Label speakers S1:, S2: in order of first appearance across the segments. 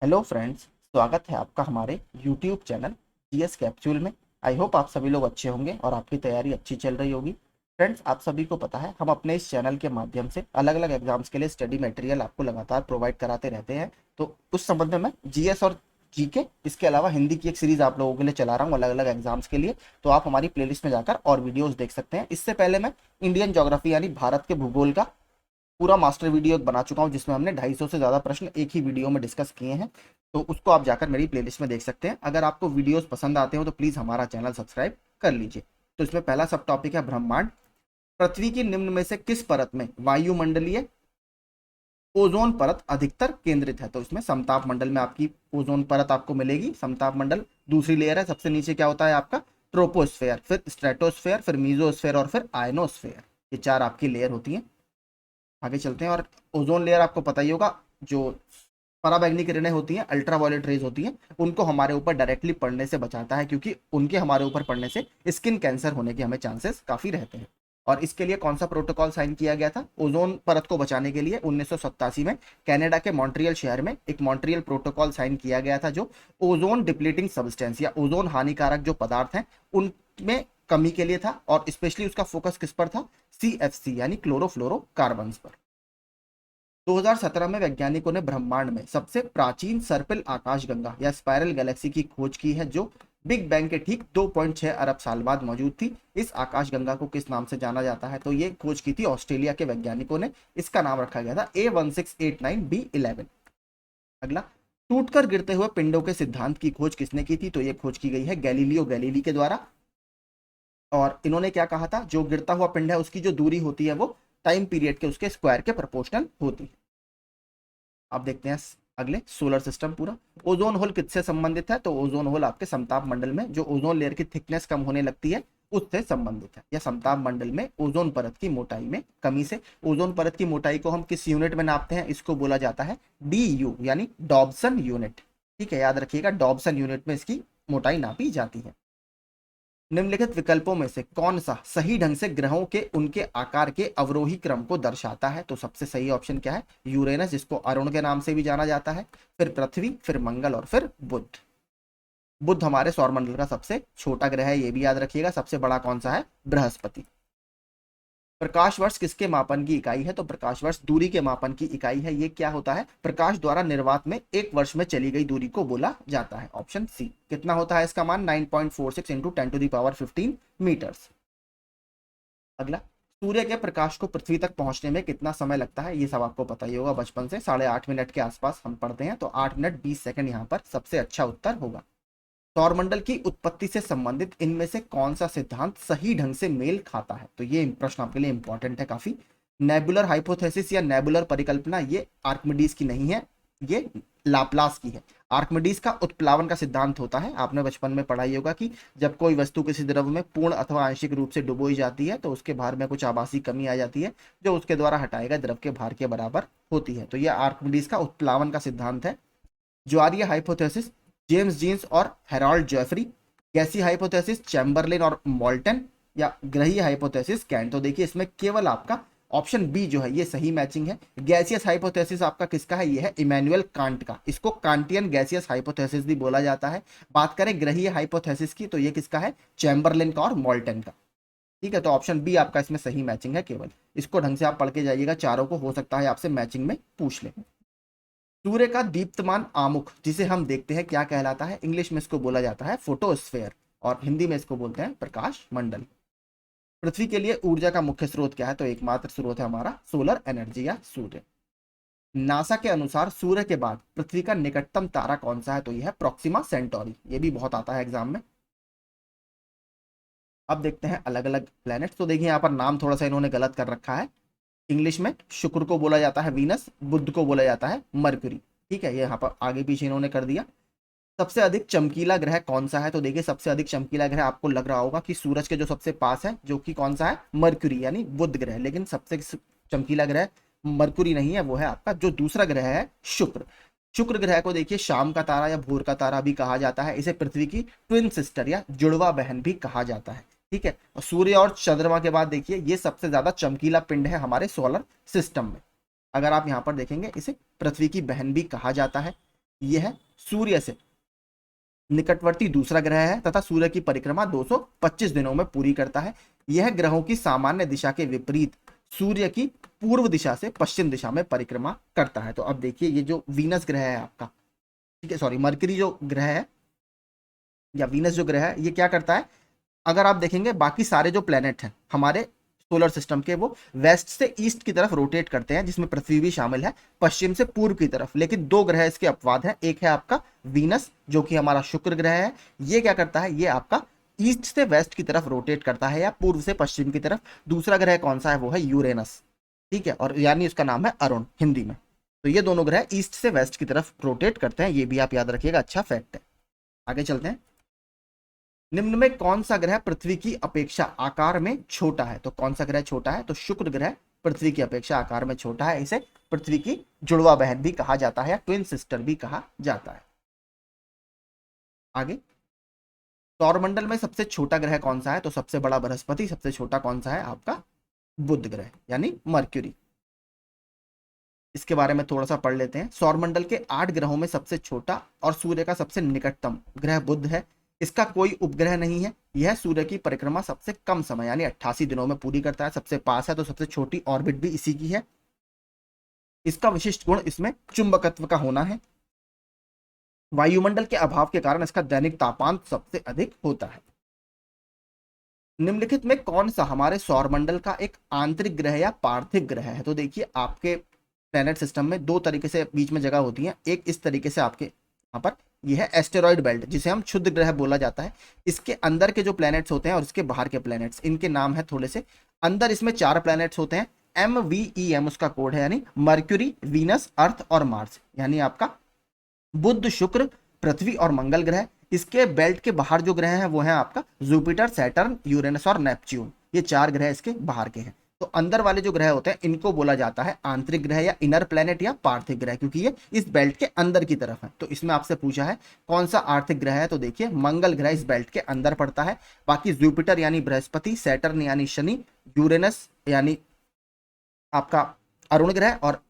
S1: Hello friends, स्वागत है आपका हमारे यूट्यूब चैनल जीएस कैप्सूल में। आई होप आप सभी लोग अच्छे होंगे और आपकी तैयारी अच्छी चल रही होगी। फ्रेंड्स, आप सभी को पता है हम अपने इस चैनल के माध्यम से अलग अलग एग्जाम्स के लिए स्टडी मटेरियल आपको लगातार प्रोवाइड कराते रहते हैं। तो उस संबंध में मैं जीएस और जीके इसके अलावा हिंदी की एक सीरीज आप लोगों के लिए चला रहा हूँ अलग अलग एग्जाम्स के लिए। तो आप हमारी प्लेलिस्ट में जाकर और वीडियोस देख सकते हैं। इससे पहले मैं इंडियन ज्योग्राफी यानी भारत के भूगोल का पूरा मास्टर वीडियो बना चुका हूँ, जिसमें हमने 250 से ज़्यादा प्रश्न एक ही वीडियो में डिस्कस किए हैं। तो उसको आप जाकर मेरी प्लेलिस्ट में देख सकते हैं। अगर आपको वीडियोस पसंद आते हो तो प्लीज़ हमारा चैनल सब्सक्राइब कर लीजिए। तो इसमें पहला सब टॉपिक है ब्रह्मांड। पृथ्वी की निम्न में से किस परत में वायुमंडलीय ओजोन परत अधिकतर केंद्रित है? तो इसमें समताप मंडल में आपकी ओजोन परत आपको मिलेगी। समताप मंडल दूसरी लेयर है। सबसे नीचे क्या होता है आपका? ट्रोपोस्फेयर, फिर स्ट्रेटोस्फेयर, फिर मीजोस्फेयर और फिर आयनोस्फेयर। ये चार आपकी लेयर होती हैं। आगे चलते हैं। और ओजोन लेयर आपको पता ही होगा, जो पराबैंगनी किरणें होती हैं, अल्ट्रावायलेट रेज होती हैं, उनको हमारे ऊपर डायरेक्टली पड़ने से बचाता है, क्योंकि उनके हमारे ऊपर पड़ने से स्किन कैंसर होने के हमें चांसेस काफी रहते हैं। और इसके लिए कौन सा प्रोटोकॉल साइन किया गया था ओजोन परत को बचाने के लिए? 1987 में कनाडा के मॉन्ट्रियल शहर में एक मॉन्ट्रियल प्रोटोकॉल साइन किया गया था, जो ओजोन डिप्लीटिंग सब्सटेंस या ओजोन हानिकारक जो पदार्थ हैं उनमें कमी के लिए था। और स्पेशली उसका फोकस किस पर था? CFC यानी क्लोरोफ्लोरोकार्बन्स पर। 2017 में वैज्ञानिकों ने ब्रह्मांड में सबसे प्राचीन सर्पिल आकाशगंगा या स्पाइरल गैलेक्सी की खोज की है, जो बिग बैंग के ठीक 2.6 अरब साल बाद मौजूद थी। इस आकाशगंगा को किस नाम से जाना जाता है? तो ये खोज की थी ऑस्ट्रेलिया के वैज्ञानिकों ने। इसका नाम रखा गया था A1689b11। अगला, टूटकर गिरते हुए पिंडों के सिद्धांत की खोज किसने की थी? तो ये खोज की गई है गैलीलियो गैलीली के द्वारा। और इन्होंने क्या कहा था? जो गिरता हुआ पिंड है उसकी जो दूरी होती है वो टाइम पीरियड के उसके स्क्वायर के प्रोपोर्शनल होती है। आप देखते हैं अगले, सोलर सिस्टम पूरा। ओजोन होल किससे संबंधित है? तो ओजोन होल आपके समताप मंडल में जो ओजोन लेयर की थिकनेस कम होने लगती है उससे संबंधित है, या समताप मंडल में ओजोन परत की मोटाई में कमी से। ओजोन परत की मोटाई को हम किस यूनिट में नापते हैं? इसको बोला जाता है DU यानी डॉब्सन यूनिट। ठीक है, याद रखिएगा, डॉब्सन यूनिट में इसकी मोटाई नापी जाती है। निम्नलिखित विकल्पों में से कौन सा सही ढंग से ग्रहों के उनके आकार के अवरोही क्रम को दर्शाता है? तो सबसे सही ऑप्शन क्या है? यूरेनस, जिसको अरुण के नाम से भी जाना जाता है, फिर पृथ्वी, फिर मंगल और फिर बुध। बुध हमारे सौरमंडल का सबसे छोटा ग्रह है, ये भी याद रखिएगा। सबसे बड़ा कौन सा है? बृहस्पति। प्रकाश वर्ष किसके मापन की इकाई है? तो प्रकाश वर्ष दूरी के मापन की इकाई है। ये क्या होता है? प्रकाश द्वारा निर्वात में एक वर्ष में चली गई दूरी को बोला जाता है। Option C. कितना होता है इसका मान? 9.46 इंटू 10⁻15 मीटर्स। अगला, सूर्य के प्रकाश को पृथ्वी तक पहुंचने में कितना समय लगता है? ये सब आपको पता ही होगा बचपन से, 8.5 मिनट के आसपास हम पढ़ते हैं। तो 8 मिनट 20 सेकंड यहाँ पर सबसे अच्छा उत्तर होगा। सौरमंडल की उत्पत्ति से संबंधित इनमें से कौन सा सिद्धांत सही ढंग से मेल खाता है? तो ये प्रश्न आपके लिए इंपॉर्टेंट है काफी। नेबुलर हाइपोथेसिस या नेबुलर परिकल्पना ये आर्किमिडीज की नहीं है, ये लाप्लास की है। आर्किमिडीज का उत्प्लावन का सिद्धांत होता है। आपने बचपन में पढ़ाई होगा कि जब कोई वस्तु किसी द्रव में पूर्ण अथवा आंशिक रूप से डुबोई जाती है तो उसके भार में कुछ आभासी कमी आ जाती है, जो उसके द्वारा हटाए गए द्रव के भार के बराबर होती है। तो यह आर्किमिडीज का उत्प्लावन का सिद्धांत है। ज्वारीय हाइपोथेसिस जेम्स जीन्स और हेराल्ड जेफरी। गैसी हाइपोथेसिस चैम्बरलिन और मॉल्टन। या ग्रहीय हाइपोथेसिस कैंट। तो देखिए इसमें केवल आपका ऑप्शन बी जो है ये सही मैचिंग है। गैसियस हाइपोथेसिस आपका किसका है? ये है इमैनुअल कांट का। इसको कांटियन गैसियस हाइपोथेसिस भी बोला जाता है। बात करें ग्रहीय हाइपोथेसिस की तो ये किसका है? चैम्बरलिन का और मॉल्टन का। ठीक है, तो ऑप्शन बी आपका इसमें सही मैचिंग है। केवल इसको ढंग से आप पढ़ के जाइएगा, चारों को हो सकता है आपसे मैचिंग में पूछ ले। सूर्य का दीप्तमान आमुख जिसे हम देखते हैं क्या कहलाता है? इंग्लिश में इसको बोला जाता है फोटोस्फेयर और हिंदी में इसको बोलते हैं प्रकाश मंडल। पृथ्वी के लिए ऊर्जा का मुख्य स्रोत क्या है? तो एकमात्र स्रोत है हमारा सोलर एनर्जी या सूर्य। नासा के अनुसार सूर्य के बाद पृथ्वी का निकटतम तारा कौन सा है? तो यह है प्रोक्सिमा सेंटोरी। ये भी बहुत आता है एग्जाम में। अब देखते हैं अलग अलग प्लैनेट। तो देखिए यहाँ पर नाम थोड़ा सा इन्होंने गलत कर रखा है। इंग्लिश में शुक्र को बोला जाता है वीनस, बुध को बोला जाता है मरकरी। ठीक है, ये यहाँ पर आगे पीछे इन्होंने कर दिया। सबसे अधिक चमकीला ग्रह कौन सा है? तो देखिए सबसे अधिक चमकीला ग्रह आपको लग रहा होगा कि सूरज के जो सबसे पास है, जो कि कौन सा है? मरकरी यानी बुध ग्रह। लेकिन सबसे चमकीला ग्रह मरकुरी नहीं है, वो है आपका जो दूसरा ग्रह है शुक्र। शुक्र ग्रह को देखिए शाम का तारा या भोर का तारा भी कहा जाता है। इसे पृथ्वी की ट्विन सिस्टर या जुड़वा बहन भी कहा जाता है। ठीक है, और सूर्य और चंद्रमा के बाद देखिए ये सबसे ज्यादा चमकीला पिंड है हमारे सोलर सिस्टम में। अगर आप यहाँ पर देखेंगे इसे पृथ्वी की बहन भी कहा जाता है। यह है सूर्य से निकटवर्ती दूसरा ग्रह है तथा सूर्य की परिक्रमा 225 दिनों में पूरी करता है। यह ग्रहों की सामान्य दिशा के विपरीत सूर्य की पूर्व दिशा से पश्चिम दिशा में परिक्रमा करता है। तो अब देखिए ये जो वीनस ग्रह है आपका, ठीक है, सॉरी मरकरी जो ग्रह है या वीनस जो ग्रह है, ये क्या करता है, अगर आप देखेंगे बाकी सारे जो प्लेनेट हैं हमारे सोलर सिस्टम के, वो वेस्ट से ईस्ट की तरफ रोटेट करते हैं, जिसमें पृथ्वी भी शामिल है, पश्चिम से पूर्व की तरफ। लेकिन दो ग्रह इसके अपवाद हैं, एक है आपका वीनस जो कि हमारा शुक्र ग्रह है, ये क्या करता है, ये आपका ईस्ट से वेस्ट की तरफ रोटेट करता है या पूर्व से पश्चिम की तरफ। दूसरा ग्रह कौन सा है, वो है यूरेनस, ठीक है, और यानी उसका नाम है अरुण हिंदी में। तो ये दोनों ग्रह ईस्ट से वेस्ट की तरफ रोटेट करते हैं, ये भी आप याद रखिएगा, अच्छा फैक्ट है। आगे चलते हैं। निम्न में कौन सा ग्रह पृथ्वी की अपेक्षा आकार में छोटा है? तो कौन सा ग्रह छोटा है, तो शुक्र ग्रह पृथ्वी की अपेक्षा आकार में छोटा है। इसे पृथ्वी की जुड़वा बहन भी कहा जाता है या ट्विन सिस्टर भी कहा जाता है। आगे, सौरमंडल में सबसे छोटा ग्रह कौन सा है? तो सबसे बड़ा बृहस्पति, सबसे छोटा कौन सा है आपका, बुध ग्रह यानी मर्क्यूरी। इसके बारे में थोड़ा सा पढ़ लेते हैं। सौरमंडल के 8 ग्रहों में सबसे छोटा और सूर्य का सबसे निकटतम ग्रह बुध है। इसका कोई उपग्रह नहीं है। यह सूर्य की परिक्रमा सबसे कम समय यानी 88 दिनों में पूरी करता है। सबसे पास है तो सबसे छोटी ऑर्बिट भी इसी की है। इसका विशिष्ट गुण इसमें चुंबकत्व का होना है। वायुमंडल के अभाव के कारण इसका दैनिक तापमान सबसे अधिक होता है। निम्नलिखित में कौन सा हमारे सौरमंडल का एक आंतरिक ग्रह या पार्थिव ग्रह है? तो देखिए आपके प्लेनेट सिस्टम में दो तरीके से बीच में जगह होती है। एक इस तरीके से आपके यहाँ पर यह है एस्टेरॉइड बेल्ट, जिसे हम क्षुद्र ग्रह बोला जाता है। इसके अंदर के जो प्लैनेट्स होते हैं और इसके बाहर के प्लैनेट्स, इनके नाम है थोड़े से। अंदर इसमें 4 प्लैनेट्स होते हैं, MVEM उसका कोड है, यानी मर्क्यूरी, वीनस, अर्थ और मार्स, यानी आपका बुध, शुक्र, पृथ्वी और मंगल ग्रह। इसके बेल्ट के बाहर जो ग्रह हैं वो है आपका जुपिटर, सैटर्न, यूरेनस और नेपच्यून। ये 4 ग्रह इसके बाहर के हैं। तो अंदर वाले जो ग्रह होते हैं इनको बोला जाता है आंतरिक ग्रह या इनर प्लेनेट या पार्थिव ग्रह, क्योंकि ये इस बेल्ट के अंदर की तरफ है। तो इसमें आपसे पूछा है कौन सा आर्थिक ग्रह है, तो देखिए मंगल ग्रह इस बेल्ट के अंदर पड़ता है। बाकी जुपिटर यानी बृहस्पति, सैटर्न यानी शनि, यूरेनस यानी आपका अरुण ग्रह और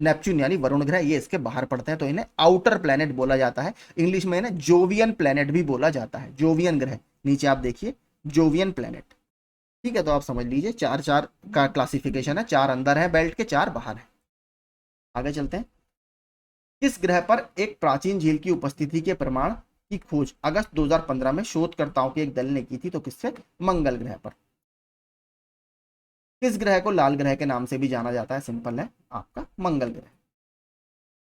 S1: नेपच्यून यानी वरुण ग्रह, ये इसके बाहर पड़ते हैं। तो इन्हें आउटर प्लेनेट बोला जाता है। इंग्लिश में इन्हें जोवियन प्लेनेट भी बोला जाता है। जोवियन ग्रह, नीचे आप देखिए जोवियन प्लेनेट, ठीक है। तो आप समझ लीजिए 4-4 का क्लासिफिकेशन है, 4 अंदर है बेल्ट के, 4 बाहर है। आगे चलते हैं। किस ग्रह पर एक प्राचीन झील की उपस्थिति के प्रमाण की खोज अगस्त 2015 में शोधकर्ताओं के एक दल ने की थी? तो किससे? मंगल ग्रह पर। किस ग्रह को लाल ग्रह के नाम से भी जाना जाता है? सिंपल है, आपका मंगल ग्रह।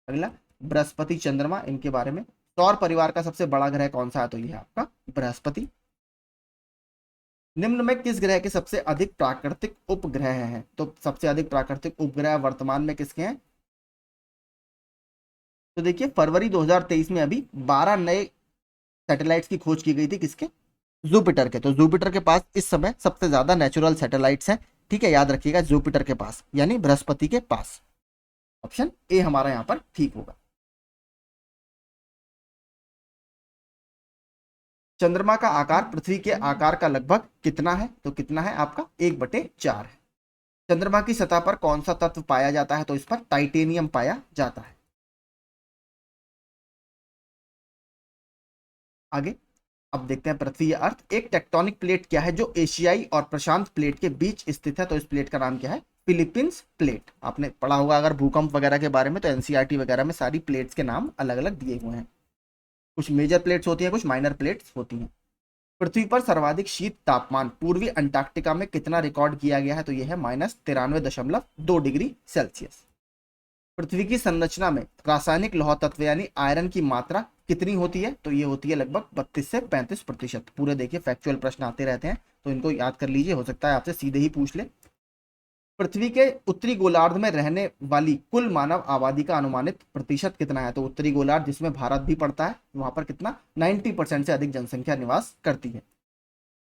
S1: अगला, बृहस्पति, चंद्रमा, इनके बारे में। सौर परिवार का सबसे बड़ा ग्रह कौन सा है? तो यह आपका बृहस्पति। निम्न में किस ग्रह के सबसे अधिक प्राकृतिक उपग्रह हैं? तो सबसे अधिक प्राकृतिक उपग्रह वर्तमान में किसके हैं? तो देखिए फरवरी 2023 में अभी 12 नए सैटेलाइट्स की खोज की गई थी। किसके? जुपिटर के। तो जुपिटर के पास इस समय सबसे ज्यादा नेचुरल सैटेलाइट्स हैं, ठीक है, याद रखिएगा, जुपिटर के पास यानी बृहस्पति के पास। ऑप्शन ए हमारा यहां पर ठीक होगा। चंद्रमा का आकार पृथ्वी के आकार का लगभग कितना है? तो कितना है आपका? 1/4 है। चंद्रमा की सतह पर कौन सा तत्व पाया जाता है? तो इस पर टाइटेनियम पाया जाता है। आगे अब देखते हैं पृथ्वी या अर्थ। एक टेक्टोनिक प्लेट क्या है जो एशियाई और प्रशांत प्लेट के बीच स्थित है? तो इस प्लेट का नाम क्या है? Philippines plate. आपने पढ़ा होगा अगर भूकंप वगैरह के बारे में, तो एनसीईआरटी वगैरह में सारी प्लेट्स के नाम अलग अलग दिए हुए हैं। कुछ मेजर प्लेट्स होती हैं, कुछ माइनर प्लेट्स होती हैं। पृथ्वी पर सर्वाधिक शीत तापमान पूर्वी अंटार्कटिका में कितना रिकॉर्ड किया गया है? तो यह है -93.2 डिग्री सेल्सियस। पृथ्वी की संरचना में रासायनिक लौह तत्व यानी आयरन की मात्रा कितनी होती है? तो ये होती है लगभग 32 से 35%। पूरे देखिए फैक्चुअल प्रश्न आते रहते हैं, तो इनको याद कर लीजिए, हो सकता है आपसे सीधे ही पूछ ले। पृथ्वी के उत्तरी गोलार्ध में रहने वाली कुल मानव आबादी का अनुमानित प्रतिशत कितना है? तो उत्तरी गोलार्ध जिसमें भारत भी पड़ता है, वहां पर कितना? 90% से अधिक जनसंख्या निवास करती है।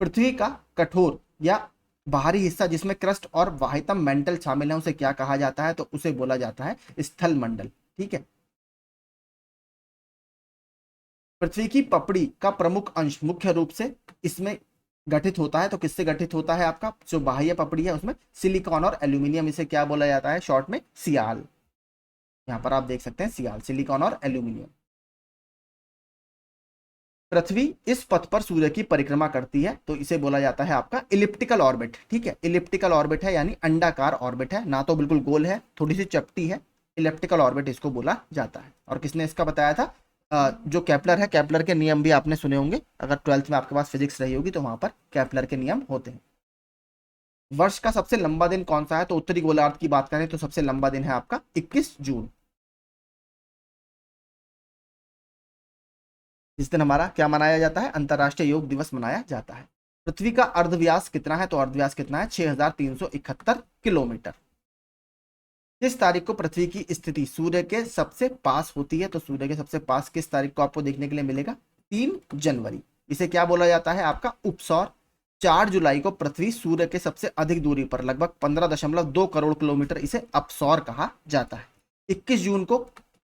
S1: पृथ्वी का कठोर या बाहरी हिस्सा जिसमें क्रस्ट और वाहितम मेंटल शामिल है, उसे क्या कहा जाता है? तो उसे बोला जाता है स्थल मंडल, ठीक है। पृथ्वी की पपड़ी का प्रमुख अंश मुख्य रूप से इसमें गठित होता है, तो किससे गठित होता है? आपका जो बाह्य पपड़ी है उसमें सिलिकॉन और एल्यूमिनियम, इसे क्या बोला जाता है शॉर्ट में? सियाल। यहाँ पर आप देख सकते हैं सियाल, सिलिकॉन और एल्यूमिनियम। पृथ्वी इस पथ पर सूर्य की परिक्रमा करती है तो इसे बोला जाता है आपका इलिप्टिकल ऑर्बिट। ठीक है, इलिप्टिकल ऑर्बिट है यानी अंडाकार ऑर्बिट है, ना तो बिल्कुल गोल है, थोड़ी सी चपटी है। इलिप्टिकल ऑर्बिट इसको बोला जाता है। और किसने इसका बताया था? जो केपलर है, केपलर के नियम भी आपने सुने होंगे, अगर 12th में आपके पास फिजिक्स रही होगी तो वहां पर केपलर के नियम होते हैं। वर्ष का सबसे लंबा दिन कौन सा है? तो उत्तरी गोलार्ध की बात करें तो सबसे लंबा दिन है आपका 21 जून। इस दिन हमारा क्या मनाया जाता है? अंतरराष्ट्रीय योग दिवस मनाया जाता है। पृथ्वी का अर्धव्यास कितना है? तो अर्धव्यास कितना है? 6371 किलोमीटर। किस तारीख को पृथ्वी की स्थिति सूर्य के सबसे पास होती है? तो सूर्य के सबसे पास किस तारीख को आपको देखने के लिए मिलेगा? 3 जनवरी। इसे क्या बोला जाता है? आपका उपसौर। 4 जुलाई को पृथ्वी सूर्य के सबसे अधिक दूरी पर लगभग 15.2 करोड़ किलोमीटर, इसे अपसौर कहा जाता है। 21 जून को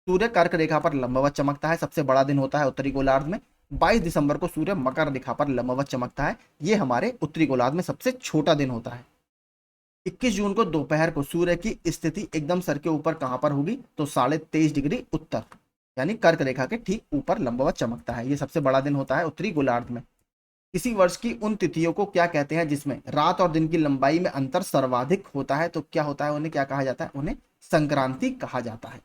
S1: सूर्य कर्क रेखा पर लंबवत चमकता है, सबसे बड़ा दिन होता है उत्तरी गोलार्ध में। 22 दिसंबर को सूर्य मकर रेखा पर लंबवत चमकता है, ये हमारे उत्तरी गोलार्ध में सबसे छोटा दिन होता है। 21 जून को दोपहर को सूर्य की स्थिति एकदम सर के ऊपर कहां पर होगी? तो 23.5 डिग्री उत्तर, यानी कर्क रेखा के ठीक ऊपर लंबवत चमकता है, ये सबसे बड़ा दिन होता है उत्तरी गोलार्ध में। किसी वर्ष की उन तिथियों को क्या कहते हैं जिसमें रात और दिन की लंबाई में अंतर सर्वाधिक होता है? तो क्या होता है? उन्हें क्या कहा जाता है? उन्हें संक्रांति कहा जाता है।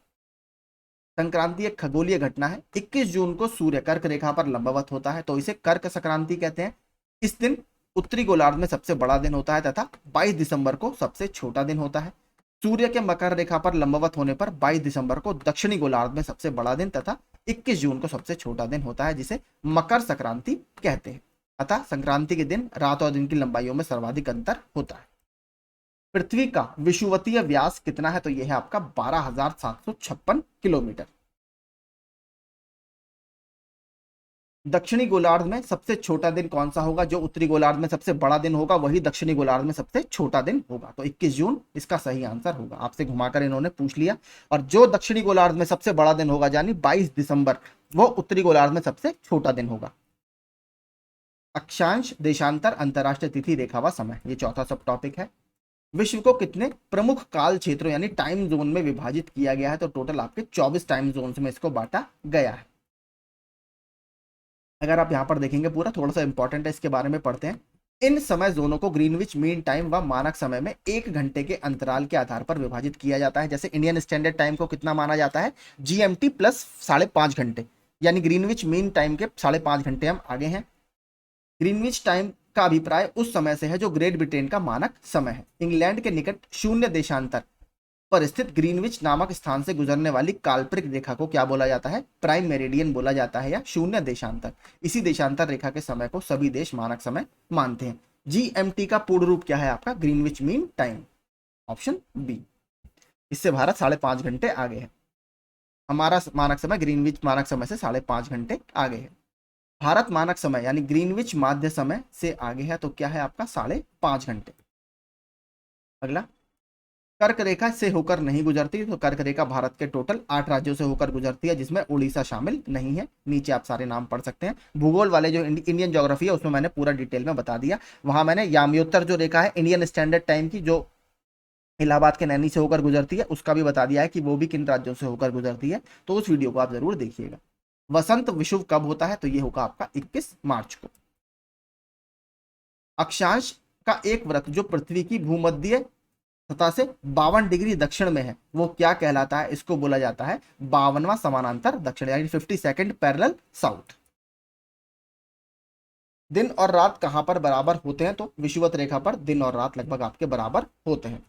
S1: संक्रांति एक खगोलीय घटना है। 21 जून को सूर्य कर्क रेखा पर लंबवत होता है तो इसे कर्क संक्रांति कहते हैं। इस दिन उत्तरी गोलार्ध में सबसे बड़ा दिन होता है तथा 22 दिसंबर को सबसे छोटा दिन होता है। सूर्य के मकर रेखा पर लंबवत होने पर 22 दिसंबर को दक्षिणी गोलार्ध में सबसे बड़ा दिन तथा 21 जून को सबसे छोटा दिन होता है, जिसे मकर संक्रांति कहते हैं। अतः संक्रांति के दिन रात और दिन की लंबाइयों में सर्वाधिक अंतर होता है। पृथ्वी का विषुवतीय व्यास कितना है? तो यह है आपका 12,756 किलोमीटर। दक्षिणी गोलार्ध में सबसे छोटा दिन कौन सा होगा? जो उत्तरी गोलार्ध में सबसे बड़ा दिन होगा वही दक्षिणी गोलार्ध में सबसे छोटा दिन होगा, तो 21 जून इसका सही आंसर होगा। आपसे घुमाकर इन्होंने पूछ लिया। और जो दक्षिणी गोलार्ध में सबसे बड़ा दिन होगा यानी 22 दिसंबर, वो उत्तरी गोलार्ध में सबसे छोटा दिन होगा। अक्षांश, देशांतर, अंतरराष्ट्रीय तिथि, रेखा व समय, ये चौथा सब टॉपिक है। विश्व को कितने प्रमुख काल क्षेत्रों यानी टाइम जोन में विभाजित किया गया है? तो टोटल आपके 24 टाइम जोन में इसको बांटा गया है। अगर आप यहाँ पर देखेंगे पूरा, थोड़ा सा इंपॉर्टेंट है, इसके बारे में पढ़ते हैं। इन समय जोनों को ग्रीनविच मीन टाइम व मानक समय में 1 घंटे के अंतराल के आधार पर विभाजित किया जाता है। जैसे इंडियन स्टैंडर्ड टाइम को कितना माना जाता है? GMT प्लस 5.5 घंटे, यानी ग्रीनविच मीन टाइम के 5.5 घंटे हम आगे हैं। ग्रीनविच टाइम का अभिप्राय उस समय से है जो ग्रेट ब्रिटेन का मानक समय है। इंग्लैंड के निकट शून्य देशांतर पर स्थित ग्रीनविच नामक स्थान से गुजरने वाली काल्पनिक रेखा को क्या बोला जाता है? प्राइम मेरिडियन बोला जाता है या शून्य देशांतर। इसी देशांतर रेखा के समय को सभी देश मानक समय मानते हैं। GMT का पूर्ण रूप क्या है आपका? Greenwich mean time, option B. इससे भारत 5.5 घंटे आगे है। हमारा मानक समय ग्रीनविच मानक समय से 5.5 घंटे आगे है। भारत मानक समय यानी ग्रीनविच माध्य समय से आगे है तो क्या है आपका? 5.5 घंटे। अगला, कर्क रेखा से होकर नहीं गुजरती, तो कर्क रेखा भारत के टोटल 8 राज्यों से होकर गुजरती है, जिसमें उड़ीसा शामिल नहीं है। नीचे आप सारे नाम पढ़ सकते हैं। भूगोल वाले जो इंडियन ज्योग्राफी है उसमें मैंने पूरा डिटेल में बता दिया। वहां मैंने यामियोत्तर जो रेखा है इंडियन स्टैंडर्ड टाइम की, जो इलाहाबाद के नैनी से होकर गुजरती है, उसका भी बता दिया है कि वो भी किन राज्यों से होकर गुजरती है, तो उस वीडियो को आप जरूर देखिएगा। वसंत विषुव कब होता है? तो ये होगा आपका 21 मार्च को। अक्षांश का एक वृत्त जो पृथ्वी की भूमध्य सतह से 52 डिग्री दक्षिण में है वो क्या कहलाता है? इसको बोला जाता है 52वां समानांतर दक्षिण, यानी 52nd पैरेलल साउथ। दिन और रात कहां पर बराबर होते हैं? तो विषुवत रेखा पर दिन और रात लगभग आपके बराबर होते हैं।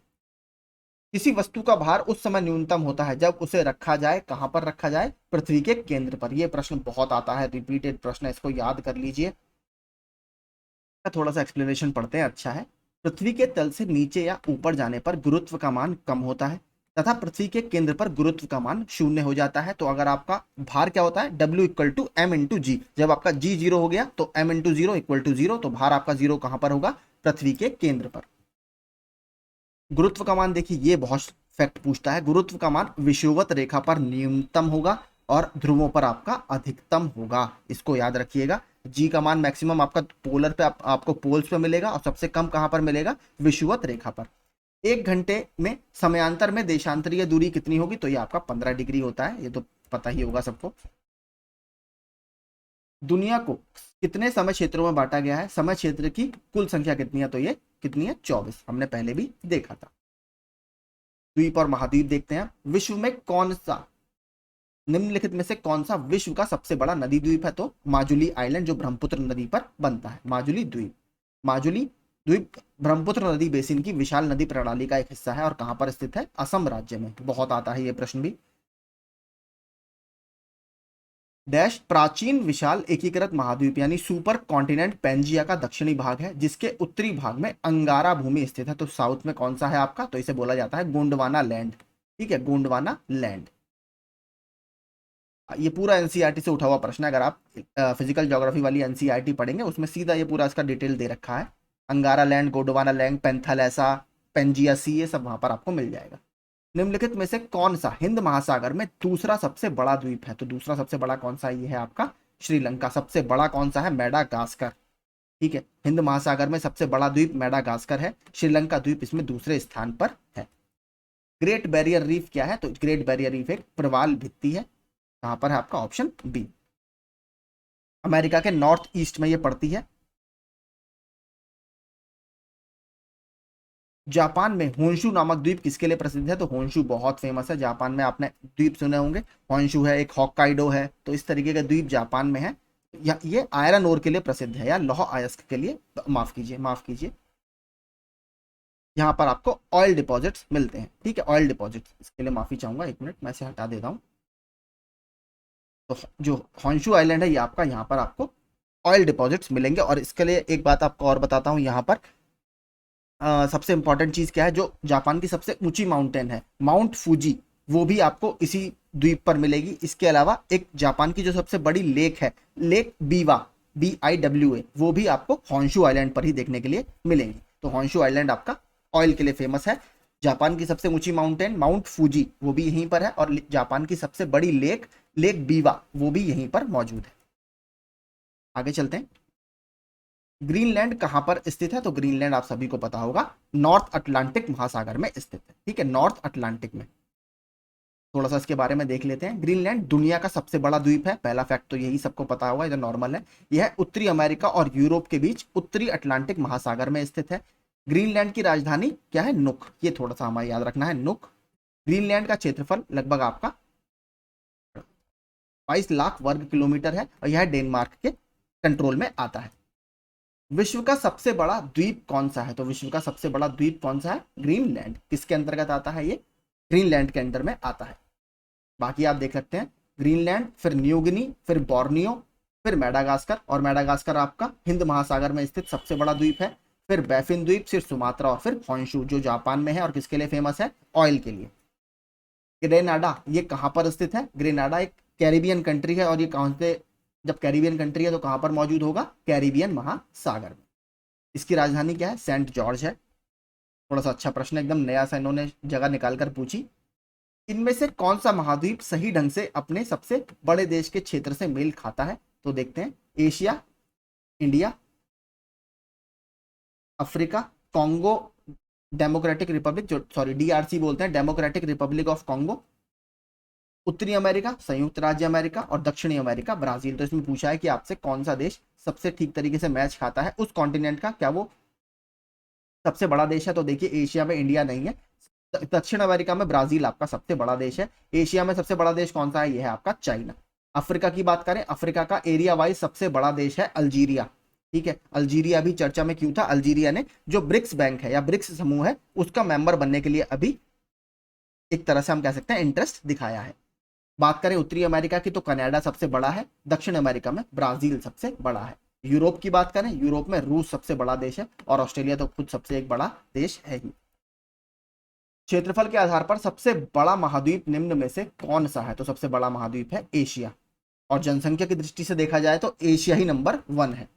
S1: किसी वस्तु का भार उस समय न्यूनतम होता है जब उसे रखा जाए, कहां पर रखा जाए? पृथ्वी के केंद्र पर। यह प्रश्न बहुत आता है, रिपीटेड प्रश्न है, इसको याद कर लीजिए। थोड़ा सा एक्सप्लेनेशन पढ़ते हैं, अच्छा है। पृथ्वी के तल से नीचे या ऊपर जाने पर गुरुत्व का मान कम होता है तथा पृथ्वी के केंद्र पर गुरुत्व का मान 0 हो जाता है। तो अगर आपका भार क्या होता है? W = M × G। जब आपका G 0 हो गया तो M × 0 = 0, तो भार आपका 0 कहां पर होगा? पृथ्वी के केंद्र पर। गुरुत्व का मान देखिए, ये बहुत फैक्ट पूछता है। गुरुत्व का मान विषुवत रेखा पर न्यूनतम होगा और ध्रुवों पर आपका अधिकतम होगा, इसको याद रखिएगा। जी का मान मैक्सिमम आपका पोलर पे आपको पोल्स पे मिलेगा और सबसे कम कहां पर मिलेगा? विषुवत रेखा पर। 1 घंटे में समयांतर में देशांतरीय दूरी कितनी होगी? तो ये आपका 15 डिग्री होता है, ये तो पता ही होगा सबको। दुनिया को कितने समय क्षेत्रों में बांटा गया है? समय क्षेत्र की कुल संख्या कितनी है? तो ये कितनी है? 24। हमने पहले भी देखा था। द्वीप और महाद्वीप देखते हैं। विश्व में कौन सा, निम्नलिखित में से कौन सा विश्व का सबसे बड़ा नदी द्वीप है? तो माजुली आइलैंड, जो ब्रह्मपुत्र नदी पर बनता है, माजुली द्वीप। माजुली द्वीप ब्रह्मपुत्र नदी बेसिन की विशाल नदी प्रणाली का एक हिस्सा है और कहां पर स्थित है? असम राज्य में। बहुत आता है ये प्रश्न भी। डैश प्राचीन विशाल एकीकृत महाद्वीप यानी सुपर कॉन्टिनेंट पेंजिया का दक्षिणी भाग है, जिसके उत्तरी भाग में अंगारा भूमि स्थित है। तो साउथ में कौन सा है आपका? तो इसे बोला जाता है गोंडवाना लैंड। ठीक है, गोंडवाना लैंड। ये पूरा एनसीईआरटी से उठा हुआ प्रश्न है। अगर आप फिजिकल ज्योग्राफी वाली एनसीईआरटी पढ़ेंगे उसमें सीधा ये पूरा इसका डिटेल दे रखा है। Angara land, Gondwana land, Panthalassa, Pangaea sea, ये सब वहां पर आपको मिल जाएगा। निम्नलिखित में से कौन सा हिंद महासागर में दूसरा सबसे बड़ा द्वीप है? तो दूसरा सबसे बड़ा कौन सा? ये है आपका श्रीलंका। सबसे बड़ा कौन सा है? मेडागास्कर। ठीक है, हिंद महासागर में सबसे बड़ा द्वीप मेडागास्कर है। श्रीलंका द्वीप इसमें दूसरे स्थान पर है। ग्रेट बैरियर रीफ क्या है? तो ग्रेट बैरियर रीफ एक प्रवाल भित्ति है। कहां पर है आपका? Option B. अमेरिका के नॉर्थ ईस्ट में ये पड़ती है। जापान में होन्शु नामक द्वीप किसके लिए प्रसिद्ध है? तो होन्शु बहुत फेमस है जापान में, आपने द्वीप सुने होंगे। होन्शु है, एक हॉक्काइडो है, तो इस तरीके का द्वीप जापान में है। ये आयरन ओर के लिए प्रसिद्ध है, या लौह अयस्क के लिए, माफ कीजिए, यहाँ पर आपको ऑयल डिपॉजिट्स मिलते हैं। ठीक है, ऑयल डिपॉजिट्स, इसके लिए माफी चाहूंगा, एक मिनट मैं इसे हटा देता हूँ। तो जो होन्शु आइलैंड है ये आपका, यहाँ पर आपको ऑयल डिपॉजिट्स मिलेंगे। और इसके लिए एक बात आपको और बताता हूँ, यहाँ पर सबसे इंपॉर्टेंट चीज क्या है, जो जापान की सबसे ऊंची माउंटेन है माउंट फूजी, वो भी आपको इसी द्वीप पर मिलेगी। इसके अलावा एक जापान की जो सबसे बड़ी लेक है, लेक बीवा, BIWA, वो भी आपको होन्शु आइलैंड पर ही देखने के लिए मिलेंगी। तो होन्शु आइलैंड आपका ऑयल के लिए फेमस है। जापान की सबसे ऊंची माउंटेन माउंट फूजी वो भी यहीं पर है, और जापान की सबसे बड़ी लेक, लेक बीवा, वो भी यहीं पर मौजूद है। आगे चलते हैं। ग्रीनलैंड कहां पर स्थित है? तो ग्रीनलैंड आप सभी को पता होगा, नॉर्थ अटलांटिक महासागर में स्थित है। ठीक है, नॉर्थ अटलांटिक में। थोड़ा सा इसके बारे में देख लेते हैं। ग्रीनलैंड दुनिया का सबसे बड़ा द्वीप है। पहला फैक्ट तो यही सबको पता होगा, ये नॉर्मल है। यह उत्तरी अमेरिका और यूरोप के बीच उत्तरी अटलांटिक महासागर में स्थित है। ग्रीनलैंड की राजधानी क्या है? नुक। ये थोड़ा सा हमें याद रखना है, नुक। ग्रीनलैंड का क्षेत्रफल लगभग आपका 22 लाख वर्ग किलोमीटर है, और यह डेनमार्क के कंट्रोल में आता है। विश्व का सबसे बड़ा द्वीप कौन सा है? तो विश्व का सबसे बड़ा द्वीप कौन सा है? ग्रीनलैंड। किसके अंतर्गत आता है ये? ग्रीनलैंड के अंडर में आता है। बाकी आप देख सकते हैं, ग्रीनलैंड, फिर न्यूगिनी, फिर बोर्नियो, फिर मेडागास्कर, और मेडागास्कर आपका हिंद महासागर में स्थित सबसे बड़ा द्वीप है। फिर बैफिन द्वीप, फिर सुमात्रा, और फिर होन्शु, जो जापान में है और किसके लिए फेमस है? ऑयल के लिए। ग्रेनाडा ये कहां पर स्थित है? ग्रेनाडा एक कैरिबियन कंट्री है, और ये कहां से, जब कैरिबियन कंट्री है तो कहां पर मौजूद होगा? कैरिबियन महासागर में। इसकी राजधानी क्या है? सेंट जॉर्ज है। थोड़ा सा अच्छा प्रश्न, एकदम नया सा इन्होंने जगह निकाल कर पूछी। इनमें से कौन सा महाद्वीप सही ढंग से अपने सबसे बड़े देश के क्षेत्र से मेल खाता है? तो देखते हैं। Asia, India, Africa, Congo democratic Republic, जो सॉरी DRC बोलते हैं, डेमोक्रेटिक रिपब्लिक ऑफ कॉन्गो, उत्तरी अमेरिका, संयुक्त राज्य अमेरिका, और दक्षिणी अमेरिका, ब्राजील। तो इसमें पूछा है कि आपसे कौन सा देश सबसे ठीक तरीके से मैच खाता है उस कॉन्टिनेंट का, क्या वो सबसे बड़ा देश है? तो देखिए, एशिया में इंडिया नहीं है, दक्षिण अमेरिका में ब्राजील आपका सबसे बड़ा देश है। एशिया में सबसे बड़ा देश कौन सा है? यह है आपका चाइना। अफ्रीका की बात करें, अफ्रीका का एरिया वाइज सबसे बड़ा देश है अल्जीरिया। ठीक है, अल्जीरिया भी चर्चा में क्यों था? अल्जीरिया ने जो ब्रिक्स बैंक है या ब्रिक्स समूह है उसका मेंबर बनने के लिए अभी एक तरह से हम कह सकते हैं इंटरेस्ट दिखाया है। बात करें उत्तरी अमेरिका की, तो कनाडा सबसे बड़ा है। दक्षिण अमेरिका में ब्राजील सबसे बड़ा है। यूरोप की बात करें, यूरोप में रूस सबसे बड़ा देश है, और ऑस्ट्रेलिया तो खुद सबसे एक बड़ा देश है ही। क्षेत्रफल के आधार पर सबसे बड़ा महाद्वीप निम्न में से कौन सा है? तो सबसे बड़ा महाद्वीप है एशिया, और जनसंख्या की दृष्टि से देखा जाए तो एशिया ही नंबर 1 है।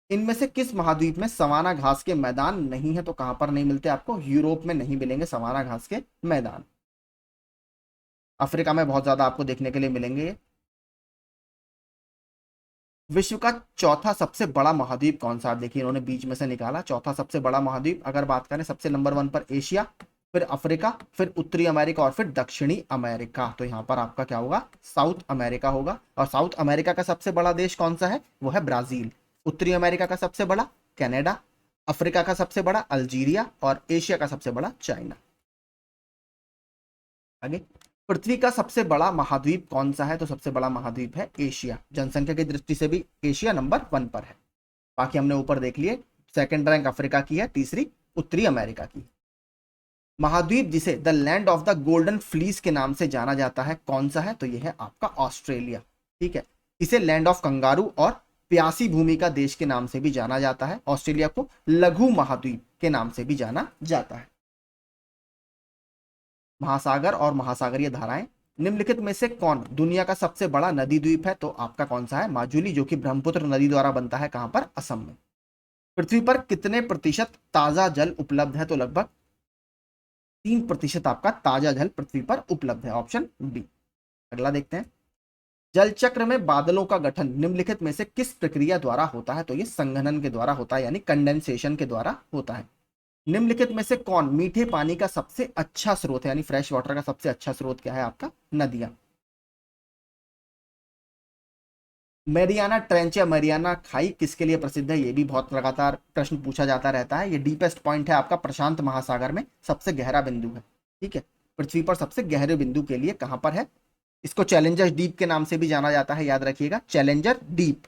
S1: इनमें से किस महाद्वीप में सवाना घास के मैदान नहीं है? तो कहां पर नहीं मिलते आपको? यूरोप में नहीं मिलेंगे सवाना घास के मैदान। अफ्रीका में बहुत ज्यादा आपको देखने के लिए मिलेंगे। विश्व का चौथा सबसे बड़ा महाद्वीप कौन सा? देखिए, इन्होंने बीच में से निकाला चौथा सबसे बड़ा महाद्वीप। अगर बात करें, सबसे नंबर 1 पर एशिया, फिर अफ्रीका, फिर उत्तरी अमेरिका और फिर दक्षिणी अमेरिका। तो यहाँ पर आपका क्या होगा, साउथ अमेरिका होगा। और साउथ अमेरिका का सबसे बड़ा देश कौन सा है, वो है ब्राजील। उत्तरी अमेरिका का सबसे बड़ा कनाडा, अफ्रीका का सबसे बड़ा अल्जीरिया और एशिया का सबसे बड़ा चाइना। आगे, पृथ्वी का सबसे बड़ा महाद्वीप कौन सा है, तो सबसे बड़ा महाद्वीप है एशिया। जनसंख्या की दृष्टि से भी एशिया नंबर 1 पर है। बाकी हमने ऊपर देख लिए, सेकंड रैंक अफ्रीका की है, तीसरी उत्तरी अमेरिका की। महाद्वीप जिसे the land of the golden fleece के नाम से जाना जाता है कौन सा है, तो यह है आपका ऑस्ट्रेलिया। ठीक है, इसे लैंड ऑफ कंगारू और प्यासी भूमि का देश के नाम से भी जाना जाता है। ऑस्ट्रेलिया को लघु महाद्वीप के नाम से भी जाना जाता है। महासागर और महासागरीय धाराएं, निम्नलिखित में से कौन दुनिया का सबसे बड़ा नदी द्वीप है, तो आपका कौन सा है, माजुली, जो कि ब्रह्मपुत्र नदी द्वारा बनता है, कहां पर, असम में। पृथ्वी पर कितने प्रतिशत ताजा जल उपलब्ध है, तो लगभग 3% आपका ताजा जल पृथ्वी पर उपलब्ध है, ऑप्शन बी। अगला देखते हैं, जल चक्र में बादलों का गठन निम्नलिखित में से किस प्रक्रिया द्वारा होता है, तो ये संघनन के द्वारा होता है, यानी कंडेंसेशन के द्वारा होता है। निम्नलिखित में से कौन मीठे पानी का सबसे अच्छा स्रोत है, यानी फ्रेश वाटर का सबसे अच्छा स्रोत क्या है, आपका नदियां। मैरियाना ट्रेंच या मैरियाना खाई किसके लिए प्रसिद्ध है, ये भी बहुत लगातार प्रश्न पूछा जाता रहता है। ये डीपेस्ट पॉइंट है आपका प्रशांत महासागर में, सबसे गहरा बिंदु है। ठीक है, पृथ्वी पर सबसे गहरे बिंदु के लिए कहां पर है, इसको चैलेंजर डीप के नाम से भी जाना जाता है, याद रखिएगा, चैलेंजर डीप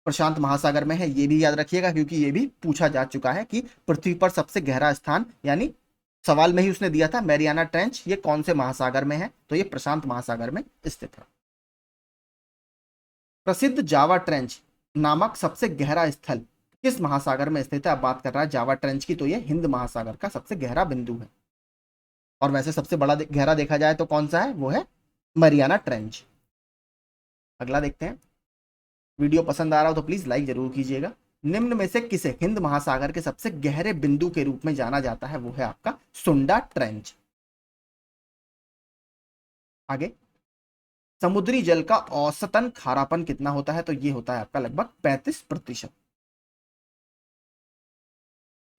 S1: प्रशांत महासागर में है, ये भी याद रखिएगा, क्योंकि ये भी पूछा जा चुका है कि पृथ्वी पर सबसे गहरा स्थान, यानी सवाल में ही उसने दिया था मैरियाना ट्रेंच, ये कौन से महासागर में है, तो ये प्रशांत महासागर में स्थित है। प्रसिद्ध जावा ट्रेंच नामक सबसे गहरा स्थल किस महासागर में स्थित है, अब बात कर रहा है जावा ट्रेंच की, तो ये हिंद महासागर का सबसे गहरा बिंदु है। और वैसे सबसे बड़ा गहरा देखा जाए तो कौन सा है, वो है मरियाना ट्रेंच। अगला देखते हैं, वीडियो पसंद आ रहा हो तो प्लीज लाइक जरूर कीजिएगा। निम्न में से किसे हिंद महासागर के सबसे गहरे बिंदु के रूप में जाना जाता है, वो है आपका सुंडा ट्रेंच। आगे, समुद्री जल का औसतन खारापन कितना होता है, तो ये होता है आपका लगभग 35%।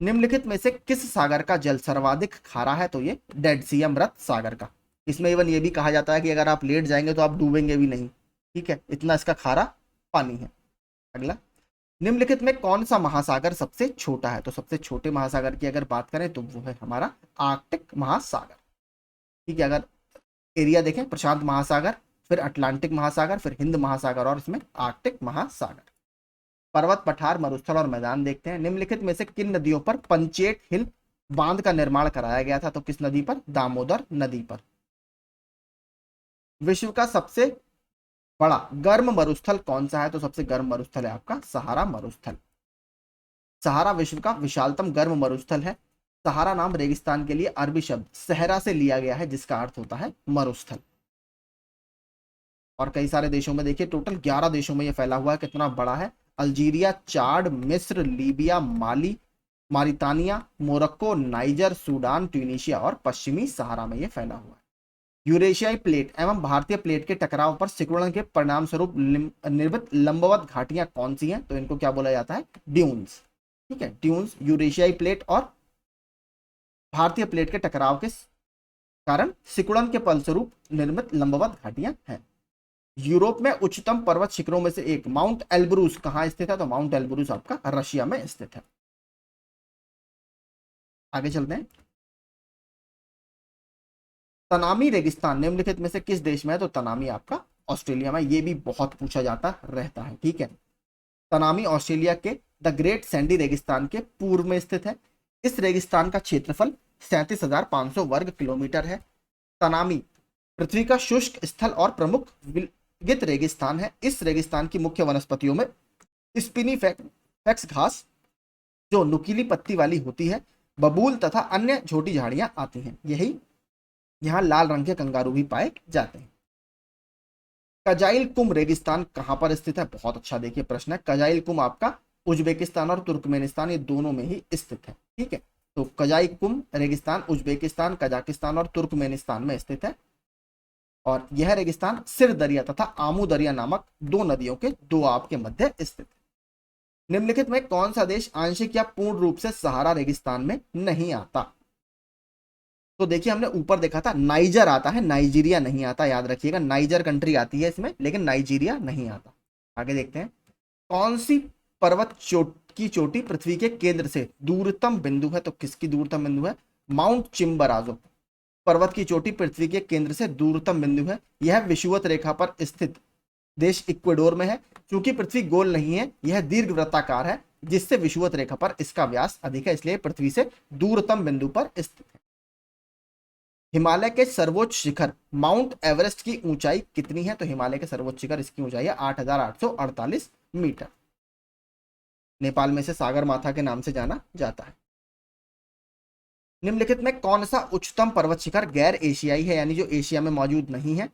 S1: निम्नलिखित में से किस सागर का जल सर्वाधिक खारा है, तो ये डेड सी या मृत सागर का। इसमें इवन ये भी कहा जाता है कि अगर आप लेट जाएंगे तो आप डूबेंगे भी नहीं। ठीक है, इतना इसका खारा पानी है। अगला, निम्नलिखित में कौन सा महासागर सबसे छोटा है, तो सबसे छोटे महासागर की अगर बात करें तो वो है हमारा आर्कटिक महासागर। ठीक है, अगर एरिया देखें, प्रशांत महासागर, फिर अटलांटिक महासागर, फिर हिंद महासागर और इसमें आर्कटिक महासागर। पर्वत, पठार, मरुस्थल और मैदान देखते हैं, निम्नलिखित में से किन नदियों पर पंचेट हिल बांध का निर्माण कराया गया था, तो किस नदी पर, दामोदर नदी पर। विश्व का सबसे बड़ा गर्म मरुस्थल कौन सा है, तो सबसे गर्म मरुस्थल है आपका सहारा मरुस्थल। सहारा विश्व का विशालतम गर्म मरुस्थल है। सहारा नाम रेगिस्तान के लिए अरबी शब्द सहरा से लिया गया है, जिसका अर्थ होता है मरुस्थल। और कई सारे देशों में देखिए, टोटल 11 देशों में यह फैला हुआ है, कितना बड़ा है। अल्जीरिया, चाड, मिस्र, लीबिया, माली, मारितानिया, मोरक्को, नाइजर, सूडान, ट्यूनीशिया और पश्चिमी सहारा में यह फैला हुआ है। यूरेशियाई प्लेट एवं भारतीय प्लेट के टकराव पर सिकुड़न के परिणाम स्वरूप निर्मित लंबवत घाटियां कौन सी हैं, तो इनको क्या बोला जाता है, ड्यून्स। ठीक है, ड्यून्स यूरेशियाई प्लेट और भारतीय प्लेट के टकराव के कारण सिकुड़न के फलस्वरूप निर्मित लंबवत घाटियां हैं। यूरोप में उच्चतम पर्वत शिखरों में से एक माउंट एल्ब्रूस कहां स्थित है, तो माउंट एल्ब्रूस आपका रशिया में स्थित है। आगे चलते हैं, तनामी रेगिस्तान निम्नलिखित में से किस देश में है, तो तनामी आपका ऑस्ट्रेलिया में। ये भी बहुत पूछा जाता रहता है। ठीक है, तनामी ऑस्ट्रेलिया के द ग्रेट सैंडी रेगिस्तान के पूर्व में स्थित है। इस रेगिस्तान का क्षेत्रफल 37,500 वर्ग किलोमीटर है। तनामी पृथ्वी का शुष्क स्थल और प्रमुख विलगित रेगिस्तान है। इस रेगिस्तान की मुख्य वनस्पतियों में स्पिनीफेक्स घास, जो नुकीली पत्ती वाली होती है, बबूल तथा अन्य छोटी झाड़ियां आती हैं। यही यहाँ लाल रंग के कंगारू भी पाए जाते हैं। कजाइल कुम रेगिस्तान कहां पर स्थित है, बहुत अच्छा देखिए प्रश्न है। कजाइल कुम आपका उज्बेकिस्तान और तुर्कमेनिस्तान, ये दोनों में ही स्थित है। ठीक है, तो कजाई कुम रेगिस्तान उज्बेकिस्तान, कजाकिस्तान और तुर्कमेनिस्तान में स्थित है। और यह रेगिस्तान सिर दरिया तथा आमू दरिया नामक दो नदियों के दोआब के मध्य स्थित है। निम्नलिखित में कौन सा देश आंशिक या पूर्ण रूप से सहारा रेगिस्तान में नहीं आता, तो देखिए हमने ऊपर देखा था नाइजर आता है, नाइजीरिया नहीं आता, याद रखिएगा नाइजर कंट्री आती है इसमें, लेकिन नाइजीरिया नहीं आता। आगे देखते हैं, कौन सी पर्वत की चोटी पृथ्वी के केंद्र से दूरतम बिंदु है? तो किसकी दूरतम बिंदु है? माउंट चिम्बराजो पर्वत की चोटी पृथ्वी के केंद्र से दूरतम बिंदु है। यह विषुवत रेखा पर स्थित देश इक्वेडोर में है। क्योंकि पृथ्वी गोल नहीं है, यह दीर्घवृत्ताकार है, जिससे विषुवत रेखा पर इसका व्यास अधिक है, इसलिए पृथ्वी से दूरतम बिंदु पर स्थित है। हिमालय के सर्वोच्च शिखर माउंट एवरेस्ट की ऊंचाई कितनी है? तो हिमालय के सर्वोच्च शिखर इसकी ऊंचाई है 8,848 मीटर। नेपाल में से सागर माथा के नाम से जाना जाता है। निम्नलिखित में कौन सा उच्चतम पर्वत शिखर गैर एशियाई है, यानी जो एशिया में मौजूद नहीं है?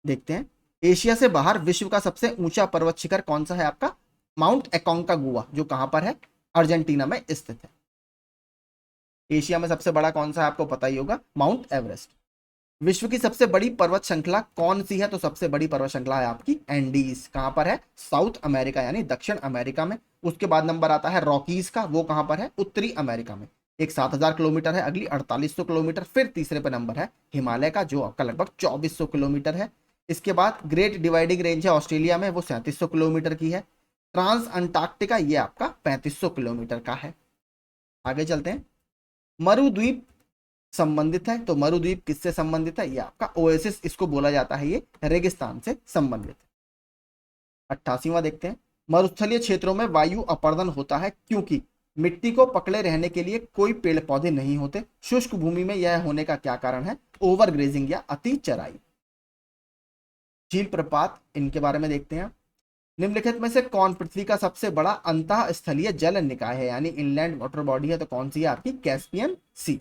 S1: देखते हैं, एशिया से बाहर विश्व का सबसे ऊंचा पर्वत शिखर कौन सा है आपका? माउंट एकोंकागुआ, जो कहां पर है? अर्जेंटीना में स्थित है। एशिया में सबसे बड़ा कौन सा है आपको पता ही होगा, माउंट एवरेस्ट। विश्व की सबसे बड़ी पर्वत श्रृंखला कौन सी है? तो सबसे बड़ी पर्वत श्रृंखला है आपकी एंडीज। कहां पर है? साउथ अमेरिका यानी दक्षिण अमेरिका में। उसके बाद नंबर आता है रॉकीज का, वो कहां पर है? उत्तरी अमेरिका में। एक 7,000 किलोमीटर है, अगली 4800 किलोमीटर। फिर तीसरे पर नंबर है हिमालय का, जो आपका लगभग 2400 किलोमीटर है। इसके बाद ग्रेट डिवाइडिंग रेंज है ऑस्ट्रेलिया में, वो 3700 किलोमीटर की है। ट्रांस अंटार्कटिका ये आपका 3500 किलोमीटर का है। आगे चलते हैं, मरुद्वीप संबंधित है। तो मरुद्वीप किससे संबंधित है? ये आपका ओएसिस इसको बोला जाता है, ये रेगिस्तान से संबंधित है। 88वां देखते हैं, मरुस्थलीय क्षेत्रों में वायु अपर्दन होता है क्योंकि मिट्टी को पकड़े रहने के लिए कोई पेड़ पौधे नहीं होते। शुष्क भूमि में यह होने का क्या कारण है? ओवर ग्रेजिंग या अति चराई। झील प्रपात, इनके बारे में देखते हैं। निम्नलिखित में से कौन पृथ्वी का सबसे बड़ा अंतः स्थलीय जल निकाय है, यानी इनलैंड वाटर बॉडी है? तो कौन सी है आपकी? कैस्पियन सी।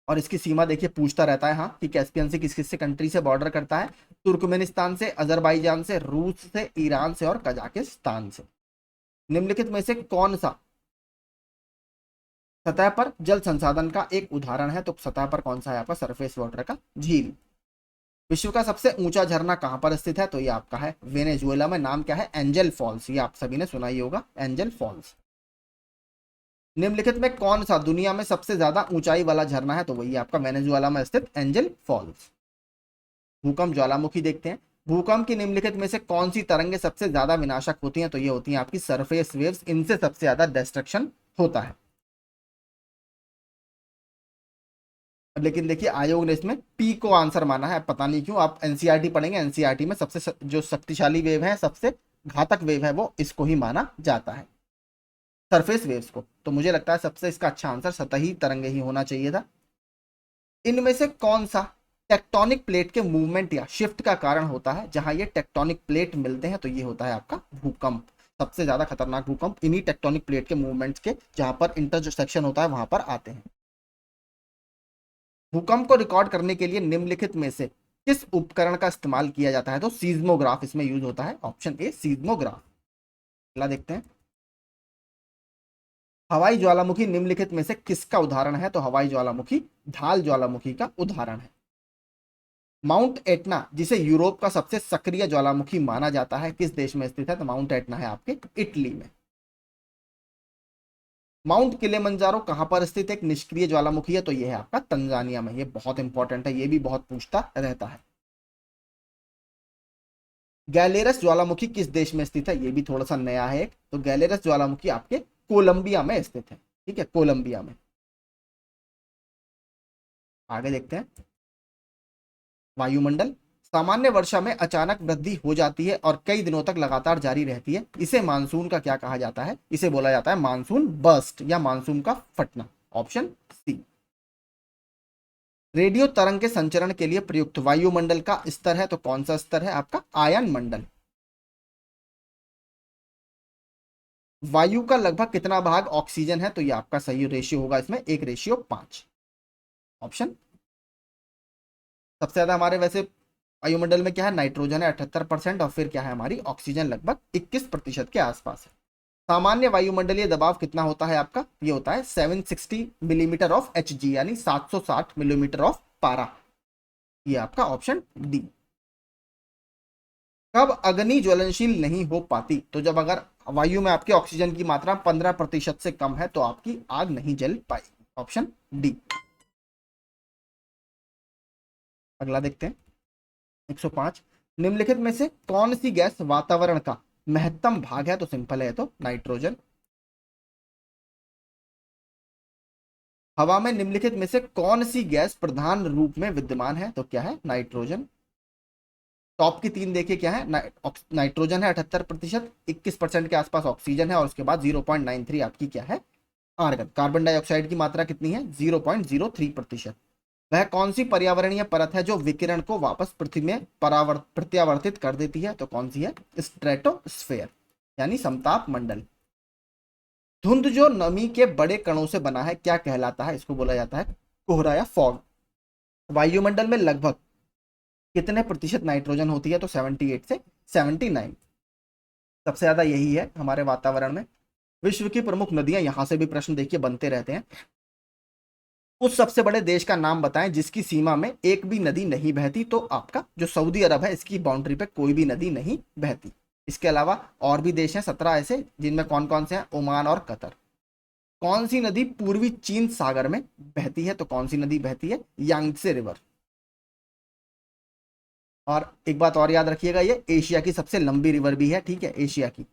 S1: और इसकी सीमा देखिए पूछता रहता है, हाँ, कि कैस्पियन से किस किस से कंट्री से बॉर्डर करता है? तुर्कमेनिस्तान से, अजरबैजान से, रूस से, ईरान से और कजाकिस्तान से। निम्नलिखित में से कौन सा सतह पर जल संसाधन का एक उदाहरण है? तो सतह पर कौन सा है आपका? सरफेस वाटर का झील। विश्व का सबसे ऊंचा झरना कहां पर स्थित है? तो ये आपका है वेनेजुएला में। नाम क्या है? Angel falls. ये आप सभी ने सुना ही होगा, एंजल फॉल्स। निम्नलिखित में कौन सा दुनिया में सबसे ज्यादा ऊंचाई वाला झरना है? तो वही आपका वेनेजुएला में स्थित एंजल फॉल्स। भूकंप ज्वालामुखी देखते हैं। भूकंप की निम्नलिखित में से कौन सी तरंगें सबसे ज्यादा विनाशक होती हैं? तो ये होती हैं आपकी सरफेस वेव्स, इनसे सबसे ज्यादा डिस्ट्रक्शन होता है। लेकिन देखिए आयोग ने इसमें पी को आंसर माना है, पता नहीं क्यों। आप एनसीईआरटी पढ़ेंगे, एनसीईआरटी में सबसे जो शक्तिशाली वेव है, सबसे घातक वेव है, वो इसको ही माना जाता है, सरफेस वेव्स को। तो मुझे लगता है सबसे इसका अच्छा आंसर सतही तरंगे ही होना चाहिए था। इनमें से कौन सा टेक्टोनिक प्लेट के मूवमेंट या शिफ्ट का कारण होता है? जहां ये टेक्टोनिक प्लेट मिलते हैं तो ये होता है आपका भूकंप। सबसे ज्यादा खतरनाक भूकंप इन्हीं टेक्टोनिक प्लेट के मूवमेंट्स के, जहां पर इंटरसेक्शन होता है, वहां पर आते हैं। भूकंप को रिकॉर्ड करने के लिए निम्नलिखित में से किस उपकरण का इस्तेमाल किया जाता है? तो सीज्मोग्राफ इसमें यूज होता है, ऑप्शन ए सीज्मोग्राफ। अगला देखते हैं, हवाई ज्वालामुखी निम्नलिखित में से किसका उदाहरण है? तो हवाई ज्वालामुखी ढाल ज्वालामुखी का उदाहरण है। माउंट एटना, जिसे यूरोप का सबसे सक्रिय ज्वालामुखी माना जाता है, किस देश में स्थित है? तो माउंट एटना है आपके इटली में। माउंट किलिमंजारो कहां पर स्थित एक निष्क्रिय ज्वालामुखी है? तो यह है आपका तंजानिया में। ये बहुत इंपॉर्टेंट है, ये भी बहुत पूछता रहता है। गैलेरस ज्वालामुखी किस देश में स्थित है? ये भी थोड़ा सा नया है एक। तो गैलेरस ज्वालामुखी आपके कोलंबिया में स्थित है, ठीक है, कोलंबिया में। आगे देखते हैं, वायुमंडल। सामान्य वर्षा में अचानक वृद्धि हो जाती है और कई दिनों तक लगातार जारी रहती है, इसे मानसून का क्या कहा जाता है? इसे बोला जाता है मानसून बर्स्ट या मानसून का फटना, ऑप्शन सी। रेडियो तरंग के संचरण के लिए प्रयुक्त वायुमंडल का स्तर है, तो कौन सा स्तर है आपका? आयन मंडल। वायु का लगभग कितना भाग ऑक्सीजन है? तो ये आपका सही रेशियो होगा इसमें, 1:5, ऑप्शन। सबसे ज्यादा हमारे वैसे वायुमंडल में क्या है? नाइट्रोजन है 78%, और फिर क्या है हमारी? ऑक्सीजन लगभग 21% के आसपास है। सामान्य वायुमंडलीय दबाव कितना होता है आपका? ये होता है 760 मिलीमीटर ऑफ एच जी, यानी 760 मिलीमीटर ऑफ पारा। ये आपका ऑप्शन डी। कब अग्नि ज्वलनशील नहीं हो पाती? तो जब अगर वायु में आपके ऑक्सीजन की मात्रा 15% से कम है तो आपकी आग नहीं जल पाएगी। Option D. अगला देखते हैं 105। निम्नलिखित में से कौन सी गैस वातावरण का महत्तम भाग है? तो सिंपल है, तो नाइट्रोजन। हवा में निम्नलिखित में से कौन सी गैस प्रधान रूप में विद्यमान है? तो क्या है? नाइट्रोजन। टॉप की तीन देखिए क्या है, नाइट्रोजन है 78%, 21% के आसपास ऑक्सीजन है और उसके बाद 0.93 आपकी क्या है? आर्गन। कार्बन डाइऑक्साइड की मात्रा कितनी है? 0.03%। वह कौन सी पर्यावरणीय परत है जो विकिरण को वापस पृथ्वी में प्रत्यावर्तित कर देती है? तो कौन सी है? स्ट्रेटोस्फेयर, यानी समताप मंडल। धुंध जो नमी के बड़े कणों से बना है क्या कहलाता है? इसको बोला जाता है कोहरा या फॉग। वायुमंडल में लगभग कितने प्रतिशत नाइट्रोजन होती है? तो 78 से 79, सबसे ज्यादा यही है हमारे वातावरण में। विश्व की प्रमुख नदियां, यहां से भी प्रश्न देखिए बनते रहते हैं। उस सबसे बड़े देश का नाम बताएं जिसकी सीमा में एक भी नदी नहीं बहती? तो आपका जो सऊदी अरब है, इसकी बाउंड्री पे कोई भी नदी नहीं बहती। इसके अलावा और भी देश हैं 17 ऐसे, जिनमें कौन कौन से हैं? ओमान और कतर। कौन सी नदी पूर्वी चीन सागर में बहती है? तो कौन सी नदी बहती है? Yangtse river. और एक बात और याद रखिएगा, ये एशिया की सबसे लंबी रिवर भी है, ठीक है, एशिया की।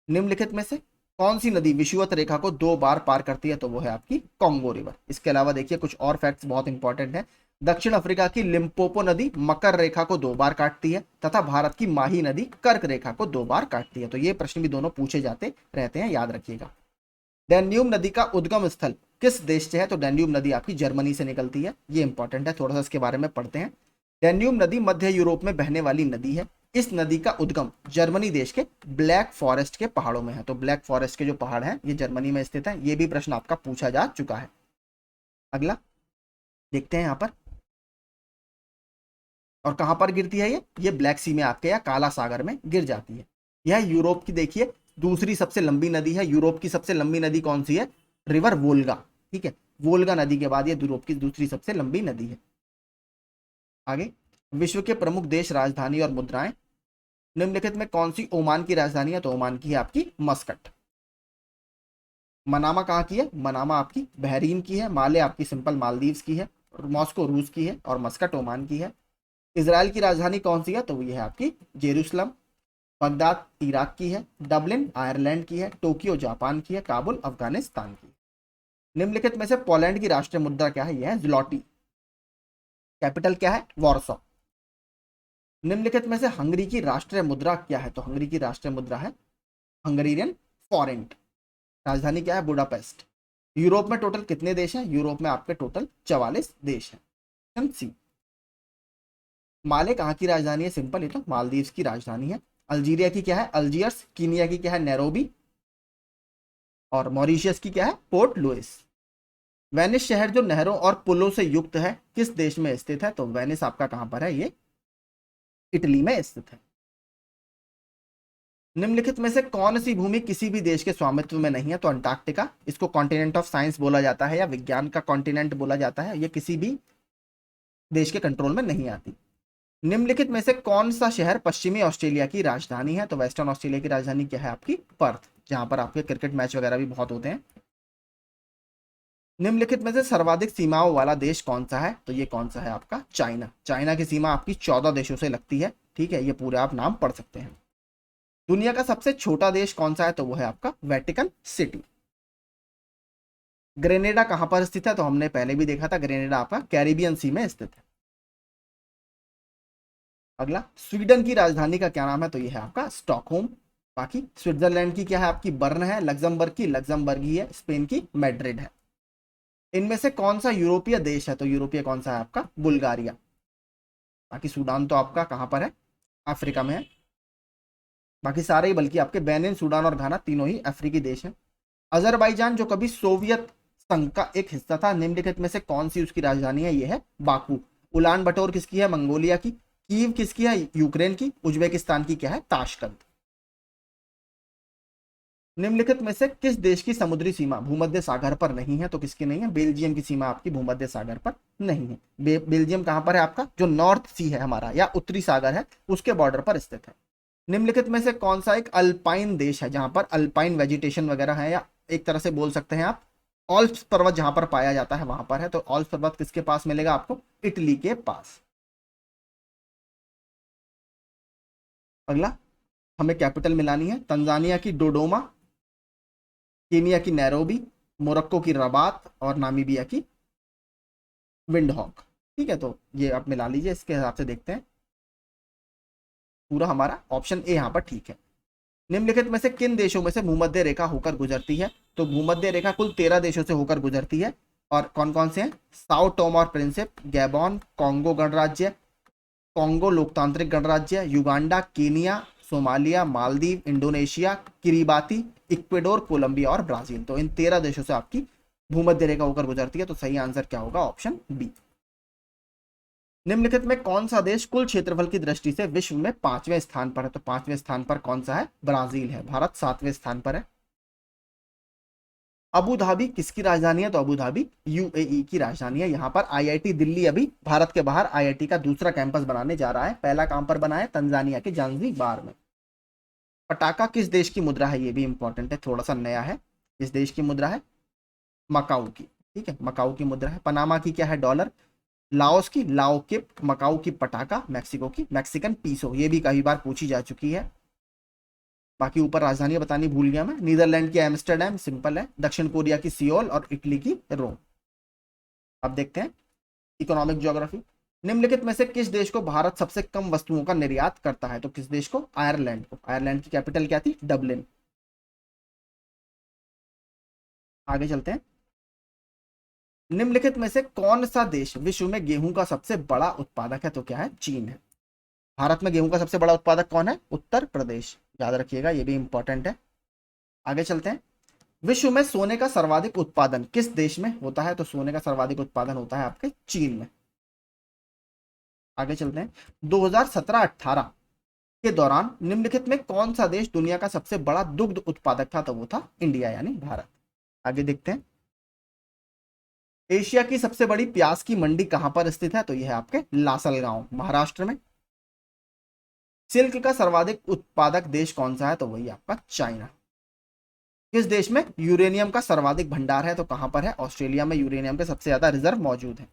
S1: निम्नलिखित में से कौन सी नदी विषुवत रेखा को 2 बार पार करती है? तो वो है आपकी कांगो रिवर। इसके अलावा देखिए कुछ और फैक्ट्स बहुत इंपॉर्टेंट है। दक्षिण अफ्रीका की लिम्पोपो नदी मकर रेखा को 2 बार काटती है तथा भारत की माही नदी कर्क रेखा को 2 बार काटती है। तो ये प्रश्न भी दोनों पूछे जाते रहते हैं, याद रखिएगा। डैन्यूब नदी का उद्गम स्थल किस देश से है? तो डैन्यूब नदी आपकी जर्मनी से निकलती है। ये इंपॉर्टेंट है, थोड़ा सा इसके बारे में पढ़ते हैं। डैन्यूब नदी मध्य यूरोप में बहने वाली नदी है। इस नदी का उद्गम जर्मनी देश के ब्लैक फॉरेस्ट के पहाड़ों में है। तो ब्लैक फॉरेस्ट के जो पहाड़ हैं ये जर्मनी में स्थित है। ये भी प्रश्न आपका पूछा जा चुका है। अगला देखते हैं यहां पर, और कहां पर गिरती है ये ब्लैक सी में आपके या काला सागर में गिर जाती है। यह यूरोप की देखिए दूसरी सबसे लंबी नदी है। यूरोप की सबसे लंबी नदी कौन सी है? रिवर वोल्गा, ठीक है। वोल्गा नदी के बाद ये यूरोप की दूसरी सबसे लंबी नदी है। आगे, विश्व के प्रमुख देश, राजधानी और मुद्राएं। निम्नलिखित में कौन सी ओमान की राजधानी है? तो ओमान की है आपकी मस्कट। मनामा कहाँ की है? मनामा आपकी बहरीन की है। माले आपकी सिंपल मालदीव्स की है। मॉस्को रूस की है और मस्कट ओमान की है। इसराइल की राजधानी कौन सी है? तो ये है आपकी जेरूसलम। बगदाद इराक की है। डबलिन आयरलैंड की है। टोक्यो जापान की है। काबुल अफगानिस्तान की। निम्नलिखित में से पोलैंड की राष्ट्रीय मुद्रा क्या है? यह है ज़्लॉटी। कैपिटल क्या है? वॉर्सो। निम्नलिखित में से हंगरी की राष्ट्रीय मुद्रा क्या है? तो हंगरी की राष्ट्रीय मुद्रा है हंगेरियन फॉरेंट। राजधानी क्या है? बुडापेस्ट। यूरोप में टोटल कितने देश हैं? यूरोप में आपके टोटल 44 देश हैं। सी। माले कहाँ की राजधानी है? सिंपल, ये तो मालदीव्स की राजधानी है। अल्जीरिया की क्या है? अल्जियर्स। कीनिया की क्या है? नैरोबी। और मॉरिशियस की क्या है? Port Louis. वेनिस शहर जो नहरों और पुलों से युक्त है किस देश में स्थित है? तो वेनिस आपका कहां पर है? ये इटली में स्थित है। निम्नलिखित में से कौन सी भूमि किसी भी देश के स्वामित्व में नहीं है? तो अंटार्कटिका। इसको कॉन्टिनेंट ऑफ साइंस बोला जाता है या विज्ञान का कॉन्टिनेंट बोला जाता है। ये किसी भी देश के कंट्रोल में नहीं आती। निम्नलिखित में से कौन सा शहर पश्चिमी ऑस्ट्रेलिया की राजधानी है? तो वेस्टर्न ऑस्ट्रेलिया की राजधानी क्या है? आपकी पर्थ, जहां पर आपके क्रिकेट मैच वगैरह भी बहुत होते हैं। निम्नलिखित में से सर्वाधिक सीमाओं वाला देश कौन सा है? तो ये कौन सा है? आपका चाइना। चाइना की सीमा आपकी 14 देशों से लगती है, ठीक है। ये पूरे आप नाम पढ़ सकते हैं। दुनिया का सबसे छोटा देश कौन सा है? तो वो है आपका वेटिकन सिटी। ग्रेनेडा कहां पर स्थित है? तो हमने पहले भी देखा था, ग्रेनेडा आपका कैरिबियन सी में स्थित है। अगला, स्वीडन की राजधानी का क्या नाम है? तो ये है आपका स्टॉकहोम। बाकी स्विट्जरलैंड की क्या है? आपकी बर्न है। लग्जमबर्ग की लग्जमबर्गी है। स्पेन की मैड्रिड है। इनमें से कौन सा यूरोपीय देश है? तो यूरोपीय कौन सा है? आपका बुल्गारिया। बाकी सूडान तो आपका कहां पर है? अफ्रीका में है। बाकी सारे ही, बल्कि आपके बेनिन, सूडान और घाना तीनों ही अफ्रीकी देश हैं। अजरबैजान जो कभी सोवियत संघ का एक हिस्सा था, निम्नलिखित में से कौन सी उसकी राजधानी है? यह है बाकू। उलान बटोर किसकी है? मंगोलिया की। कीव किसकी है? यूक्रेन की। उज्बेकिस्तान की क्या है? ताशकंद। निम्नलिखित में से किस देश की समुद्री सीमा भूमध्य सागर पर नहीं है? तो किसकी नहीं है? बेल्जियम की सीमा आपकी भूमध्य सागर पर नहीं है। बेल्जियम कहां पर है? आपका जो नॉर्थ सी है हमारा या उत्तरी सागर है, उसके बॉर्डर पर स्थित है। निम्नलिखित में से कौन सा एक अल्पाइन देश है जहां पर अल्पाइन वेजिटेशन वगैरह है, या एक तरह से बोल सकते हैं आप ऑल्प्स पर्वत जहां पर पाया जाता है वहां पर है। तो ऑल्प्स पर्वत किसके पास मिलेगा आपको? इटली के पास। अगला हमें कैपिटल मिलानी है। तंजानिया की डोडोमा, कीनिया की नैरोबी, मोरक्को की रबात और नामीबिया की विंडहॉक। ठीक है, तो ये आप मिला लीजिए, इसके हिसाब से देखते हैं। पूरा हमारा ऑप्शन ए यहाँ पर ठीक है। निम्नलिखित में से किन देशों में से भूमध्य रेखा होकर गुजरती है? तो भूमध्य रेखा कुल 13 देशों से होकर गुजरती है। और कौन कौन से हैं? साओ टोम और प्रिंसिप, गैबॉन, कॉन्गो गणराज्य, कॉन्गो लोकतांत्रिक गणराज्य, Uganda, Kenya, Somalia, Maldives, Indonesia, Kiribati, Ecuador, Colombia और ब्राजील। तो इन 13 देशों से आपकी भूमध्य रेखा होकर गुजरती है। तो सही आंसर क्या होगा? Option B. निम्नलिखित में कौन सा देश कुल क्षेत्रफल की दृष्टि से विश्व में 5वें स्थान पर है? तो 5वें स्थान पर कौन सा है? ब्राजील है। भारत 7वें स्थान पर है। अबू धाबी किसकी राजधानी है? तो अबू धाबी यूएई की राजधानी है। यहाँ पर आईआईटी दिल्ली अभी भारत के बाहर आईआईटी का दूसरा कैंपस बनाने जा रहा है। पहला कहां पर बना है? तंजानिया के जांजीबार में। पटाका किस देश की मुद्रा है? ये भी इंपॉर्टेंट है, थोड़ा सा नया है। इस देश की मुद्रा है मकाऊ की। ठीक है, मकाऊ की मुद्रा है। पनामा की क्या है? डॉलर। लाओस की लाओ किप, मकाऊ की पटाका, मैक्सिको की मैक्सिकन पीसो। ये भी कई बार पूछी जा चुकी है। बाकी ऊपर राजधानी बतानी भूल गया मैं। नीदरलैंड की एम्स्टरडेम, सिंपल है। दक्षिण कोरिया की सियोल और इटली की रोम। अब देखते हैं इकोनॉमिक ज्योग्राफी। निम्नलिखित में से किस देश को भारत सबसे कम वस्तुओं का निर्यात करता है? तो किस देश को? आयरलैंड को। आयरलैंड की कैपिटल क्या थी? डबलिन। आगे चलते हैं। निम्नलिखित में से कौन सा देश विश्व में गेहूं का सबसे बड़ा उत्पादक है? तो क्या है? चीन है। भारत में गेहूं का सबसे बड़ा उत्पादक कौन है? उत्तर प्रदेश। याद रखिएगा, ये भी इंपॉर्टेंट है। आगे चलते हैं। विश्व में सोने का सर्वाधिक उत्पादन किस देश में होता है? तो सोने का सर्वाधिक उत्पादन होता है आपके चीन में। आगे चलते हैं। 2017-18 के दौरान निम्नलिखित में कौन सा देश दुनिया का सबसे बड़ा दुग्ध उत्पादक था? तो वो था इंडिया यानी भारत। आगे देखते हैं। एशिया की सबसे बड़ी प्याज की मंडी कहां पर स्थित है? तो यह है आपके लासलगांव, महाराष्ट्र में। सिल्क का सर्वाधिक उत्पादक देश कौन सा है? तो वही आपका चाइना। किस देश में यूरेनियम का सर्वाधिक भंडार है? तो कहां पर है? ऑस्ट्रेलिया में यूरेनियम के सबसे ज्यादा रिजर्व मौजूद है।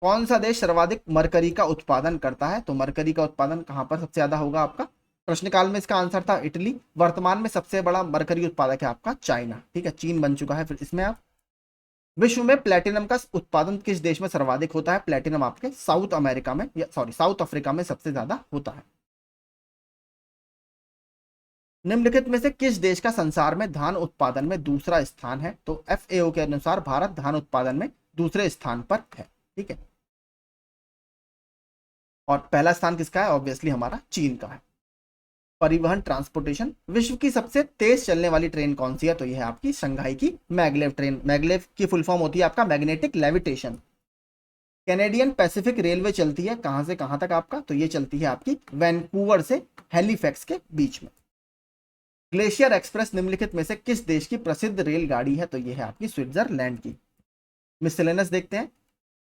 S1: कौन सा देश सर्वाधिक मरकरी का उत्पादन करता है? तो मरकरी का उत्पादन कहां पर सबसे ज्यादा होगा आपका? प्रश्नकाल में इसका आंसर था इटली। वर्तमान में सबसे बड़ा मरकरी उत्पादक है आपका चाइना। ठीक है, चीन बन चुका है फिर इसमें। आप विश्व में प्लेटिनम का उत्पादन किस देश में सर्वाधिक होता है? प्लेटिनम आपके साउथ अमेरिका में, या सॉरी साउथ अफ्रीका में सबसे ज्यादा होता है। निम्नलिखित में से किस देश का संसार में धान उत्पादन में दूसरा स्थान है? तो एफएओ के अनुसार भारत धान उत्पादन में दूसरे स्थान पर है। ठीक है, और पहला स्थान किसका है? ऑब्वियसली हमारा चीन का है। परिवहन ट्रांसपोर्टेशन, विश्व की सबसे तेज चलने वाली ट्रेन कौन सी है? तो यह है आपकी शंघाई की मैगलेव ट्रेन। मैगलेव की फुल फॉर्म होती है आपका magnetic levitation. Canadian Pacific railway चलती है कहां से कहां तक आपका? तो ये चलती है आपकी वैंकूवर से हैलीफैक्स के बीच में। ग्लेशियर एक्सप्रेस निम्नलिखित में से किस देश की प्रसिद्ध रेलगाड़ी है? तो यह है आपकी स्विट्जरलैंड की। मिसलेनस देखते हैं।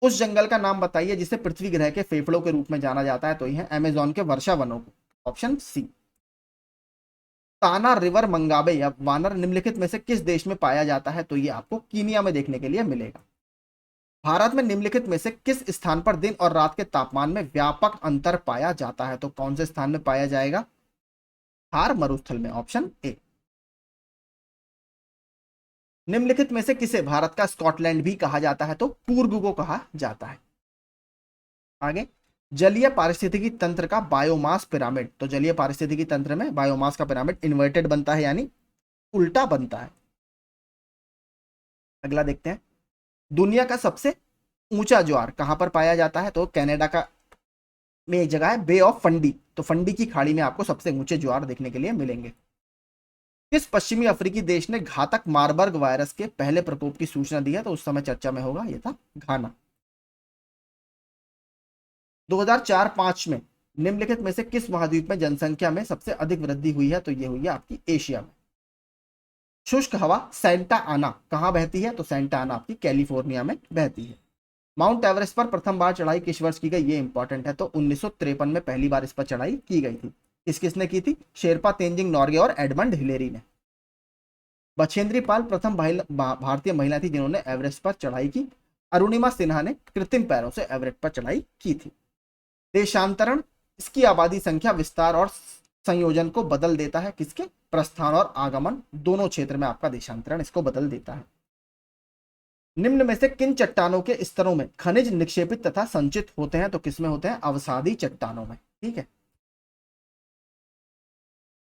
S1: उस जंगल का नाम बताइए जिसे पृथ्वी ग्रह के फेफड़ों के रूप में जाना जाता है? तो यह है अमेजोन के वर्षा वनों को। Option C. ताना रिवर मंगाबे या वानर निम्नलिखित में से किस देश में पाया जाता है? तो ये आपको कीनिया में देखने के लिए मिलेगा। भारत में निम्नलिखित में से किस स्थान पर दिन और रात के तापमान में व्यापक अंतर पाया जाता है? तो कौन से स्थान में पाया जाएगा? थार मरुस्थल में। Option A. निम्नलिखित में से किसे भारत का स्कॉटलैंड भी कहा जाता है? तो पूर्व को कहा जाता है। आगे, जलीय पारिस्थितिकी तंत्र का बायोमास पिरामिड। तो जलीय पारिस्थितिकी तंत्र में बायोमास का पिरामिड इन्वर्टेड बनता है यानी उल्टा बनता है। अगला देखते हैं। दुनिया का सबसे ऊंचा ज्वार कहां पर पाया जाता है? तो कनाडा का में एक जगह है बे ऑफ फंडी। तो फंडी की खाड़ी में आपको सबसे ऊंचे ज्वार देखने के लिए मिलेंगे। किस पश्चिमी अफ्रीकी देश ने घातक मार्बर्ग वायरस के पहले प्रकोप की सूचना दी है? तो उस समय चर्चा में होगा, यह था घाना। 2004-5 में निम्नलिखित में से किस महाद्वीप में जनसंख्या में सबसे अधिक वृद्धि हुई है? तो यह हुई है आपकी एशिया में। शुष्क हवा सेंटा आना कहां बहती है? तो सेंटा आना आपकी कैलिफोर्निया में बहती है। माउंट एवरेस्ट पर प्रथम बार चढ़ाई किस वर्ष की गई? ये इंपॉर्टेंट है। तो 1953 में पहली बार इस पर चढ़ाई की गई थी। किस किसने की थी? शेरपा तेंजिंग नोर्गे और एडमंड हिलेरी ने। बछेंद्री पाल प्रथम भारतीय महिला थी जिन्होंने एवरेस्ट पर चढ़ाई की। अरुणिमा सिन्हा ने कृत्रिम पैरों से एवरेस्ट पर चढ़ाई की थी। देशांतरण, इसकी आबादी संख्या, विस्तार और संयोजन को बदल देता है। किसके? प्रस्थान और आगमन दोनों क्षेत्र में आपका देशांतरण इसको बदल देता है। निम्न में से किन चट्टानों के स्तरों में खनिज निक्षेपित तथा संचित होते हैं? तो किसमें होते हैं? अवसादी चट्टानों में। ठीक है।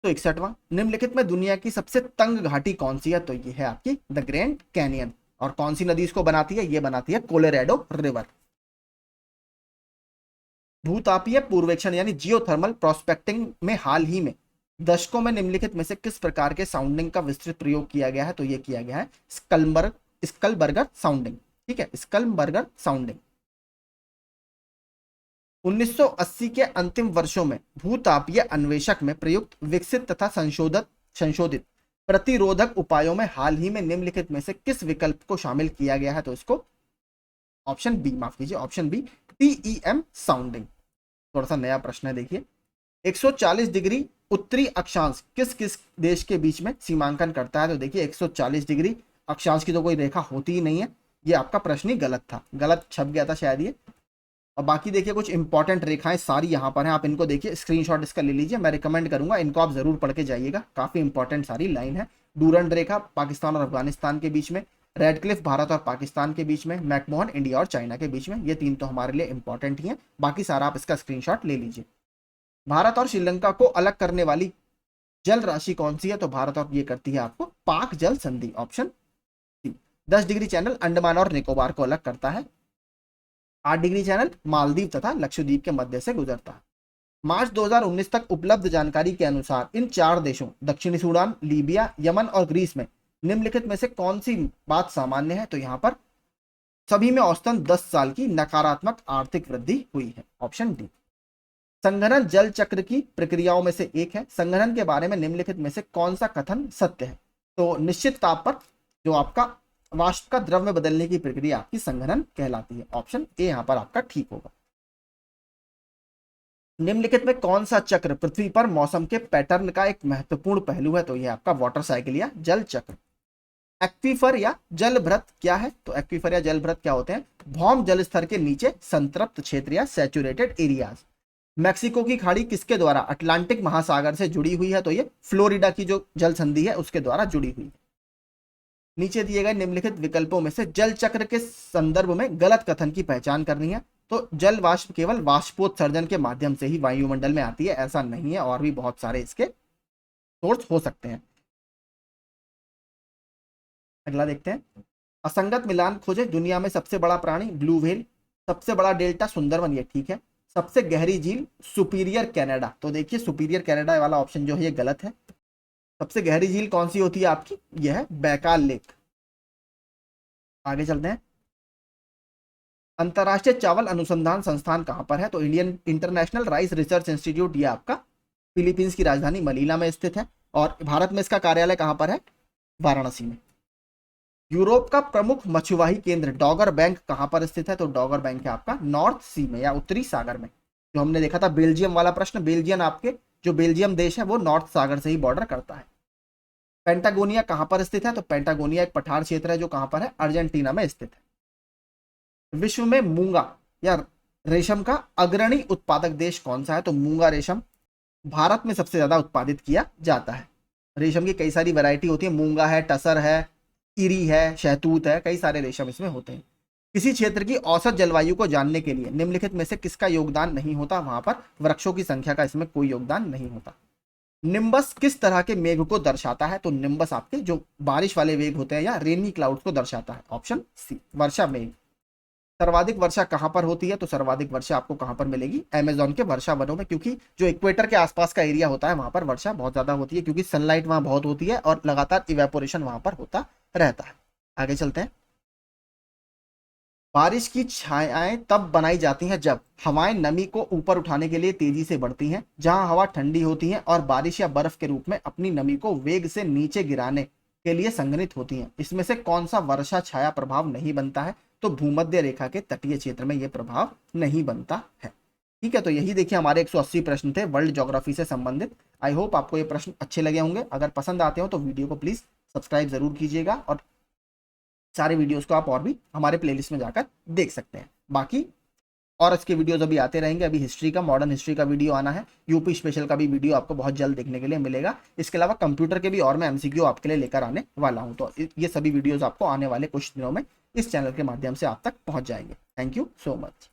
S1: तो 61वां, निम्नलिखित में दुनिया की सबसे तंग घाटी कौन सी है? तो ये है आपकी द ग्रैंड कैनियन। और कौन सी नदी इसको बनाती है? ये बनाती है कोलोराडो रिवर। भूतापीय पूर्वेक्षण यानी जियोथर्मल प्रोस्पेक्टिंग में हाल ही में दशकों में निम्नलिखित में से किस प्रकार के साउंडिंग का विस्तृत प्रयोग किया गया है? तो ये किया गया है स्कलबर्गर साउंडिंग। ठीक है, स्कलबर्गर साउंडिंग। 1980 के अंतिम वर्षों में भूतापीय अन्वेषक में प्रयुक्त, विकसित तथा संशोधित प्रतिरोधक उपायों में हाल ही में निम्नलिखित में से किस विकल्प को शामिल किया गया है? तो इसको ऑप्शन बी, माफ कीजिए, ऑप्शन बी, टीईएम साउंडिंग। थोड़ा सा नया प्रश्न है, देखिए। 140 डिग्री उत्तरी अक्षांश किस किस देश के बीच में सीमांकन करता है? तो देखिए 140 डिग्री अक्षांश की तो कोई रेखा होती ही नहीं है। ये आपका प्रश्न ही गलत था, गलत छप गया था शायद ये। और बाकी देखिए कुछ इंपॉर्टेंट रेखाएं सारी यहाँ पर हैं, आप इनको देखिए, स्क्रीनशॉट इसका ले लीजिए। मैं रिकमेंड करूंगा इनको आप जरूर पढ़ के जाइएगा, काफी इंपॉर्टेंट सारी लाइन है। डूरंड रेखा पाकिस्तान और अफगानिस्तान के बीच में, रेडक्लिफ भारत और पाकिस्तान के बीच में, मैकमोहन इंडिया और चाइना के बीच में। ये तीन तो हमारे लिए इंपॉर्टेंट ही हैं, बाकी सारा आप इसका स्क्रीनशॉट ले लीजिए। भारत और श्रीलंका को अलग करने वाली जल राशि कौन सी है? तो भारत और ये करती है आपको पाक जल संधि, option C. 10 degree channel Andaman और निकोबार को अलग करता है। 8 डिग्री चैनल मालदीव तथा लक्षद्वीप के मध्य से गुजरता है। मार्च 2019 तक उपलब्ध जानकारी के अनुसार इन 4 देशों दक्षिणी सूडान, लीबिया, यमन और ग्रीस में निम्नलिखित में से कौन सी बात सामान्य है? तो यहां पर सभी में औसतन 10 साल की नकारात्मक आर्थिक वृद्धि हुई है, ऑप्शन डी। संघनन जल चक्र की प्रक्रियाओं में से एक है। संघनन के बारे में निम्नलिखित में से कौन सा कथन सत्य है? तो निश्चित ताप पर जो आपका वाष्प का द्रव में बदलने की प्रक्रिया आपकी संघनन कहलाती है, ऑप्शन ए यहां पर आपका ठीक होगा। निम्नलिखित में कौन सा चक्र पृथ्वी पर मौसम के पैटर्न का एक महत्वपूर्ण पहलू है? तो यह आपका वाटर साइकिल या जल चक्र। एक्वीफर या जलभृत क्या है? तो एक्वीफर या जलभृत क्या होते हैं? भौम जल स्तर के नीचे संतृप्त क्षेत्र या सैचुरेटेड एरियाज। मैक्सिको की खाड़ी किसके द्वारा अटलांटिक महासागर से जुड़ी हुई है? तो ये फ्लोरिडा की जो जल संधि है उसके द्वारा जुड़ी हुई है। नीचे दिए गए निम्नलिखित विकल्पों में से जल चक्र के संदर्भ में गलत कथन की पहचान करनी है। तो जल वाष्प केवल वाष्पोत्सर्जन के माध्यम से ही वायुमंडल में आती है, ऐसा नहीं है, और भी बहुत सारे इसके सोर्स हो सकते हैं। अगला देखते हैं। असंगत मिलान खोजे, दुनिया में सबसे बड़ा प्राणी ब्लू व्हेल, सबसे बड़ा डेल्टा सुंदरवन, ये ठीक है। सबसे गहरी झील सुपीरियर कनाडा, तो देखिए सुपीरियर कनाडा वाला ऑप्शन जो है ये गलत है। सबसे गहरी झील कौन सी होती है आपकी? यह है बैकाल लेक। आगे चलते हैं। अंतरराष्ट्रीय चावल अनुसंधान संस्थान कहां पर है? तो Indian international rice research institute, ये आपका फिलीपींस की राजधानी मनीला में स्थित है। और भारत में इसका कार्यालय कहां पर है? वाराणसी में। यूरोप का प्रमुख मछुआही केंद्र डॉगर बैंक कहां पर स्थित है? तो डॉगर बैंक है आपका नॉर्थ सी में या उत्तरी सागर में। जो हमने देखा था बेल्जियम वाला प्रश्न, बेल्जियम आपके जो बेल्जियम देश है वो नॉर्थ सागर से ही बॉर्डर करता है। पेंटागोनिया कहां पर स्थित है? तो पेंटागोनिया एक पठार क्षेत्र है जो कहां पर है? अर्जेंटीना में स्थित है। विश्व में मूंगा या रेशम का अग्रणी उत्पादक देश कौन सा है? तो मूंगा रेशम भारत में सबसे ज्यादा उत्पादित किया जाता है। रेशम की कई सारी वैरायटी होती है, मूंगा है, टसर है, इरी है, शहतूत है, कई सारे रेशम इसमें होते हैं। किसी क्षेत्र की औसत जलवायु को जानने के लिए निम्नलिखित में से किसका योगदान नहीं होता? वहां पर वृक्षों की संख्या का इसमें कोई योगदान नहीं होता। निम्बस किस तरह के मेघ को दर्शाता है? तो निम्बस आपके जो बारिश वाले वेग होते हैं या रेनी क्लाउड्स को दर्शाता है, ऑप्शन सी, वर्षा मेघ। सर्वाधिक वर्षा कहां पर होती है? तो सर्वाधिक वर्षा आपको कहां पर मिलेगी? अमेजोन के वर्षा वनों में, क्योंकि जो इक्वेटर के आसपास का एरिया होता है वहां पर वर्षा बहुत ज्यादा होती है, क्योंकि सनलाइट वहां बहुत होती है और लगातार इवेपोरेशन वहां पर होता रहता है। आगे चलते हैं। बारिश की छायाएं तब बनाई जाती हैं जब हवाएं नमी को ऊपर उठाने के लिए तेजी से बढ़ती हैं, जहां हवा ठंडी होती है और बारिश या बर्फ के रूप में अपनी नमी को वेग से नीचे गिराने के लिए संघनित होती हैं। इसमें से कौन सा वर्षा छाया प्रभाव नहीं बनता है? तो भूमध्य रेखा के तटीय क्षेत्र में यह प्रभाव नहीं बनता है। ठीक है, तो यही देखिए हमारे 180 प्रश्न थे वर्ल्ड ज्योग्राफी से संबंधित। आई होप आपको ये प्रश्न अच्छे लगे होंगे। अगर पसंद आते हो तो वीडियो को प्लीज सब्सक्राइब जरूर कीजिएगा, और सारे वीडियोस को आप और भी हमारे प्लेलिस्ट में जाकर देख सकते हैं। बाकी और इसके वीडियोस अभी आते रहेंगे। अभी हिस्ट्री का, मॉडर्न हिस्ट्री का वीडियो आना है, यूपी स्पेशल का भी वीडियो आपको बहुत जल्द देखने के लिए मिलेगा। इसके अलावा कंप्यूटर के भी और मैं एमसीक्यू आपके लिए लेकर आने वाला हूं। तो ये सभी वीडियोस आपको आने वाले कुछ दिनों में इस चैनल के माध्यम से आप तक पहुंच जाएंगे। Thank you so much.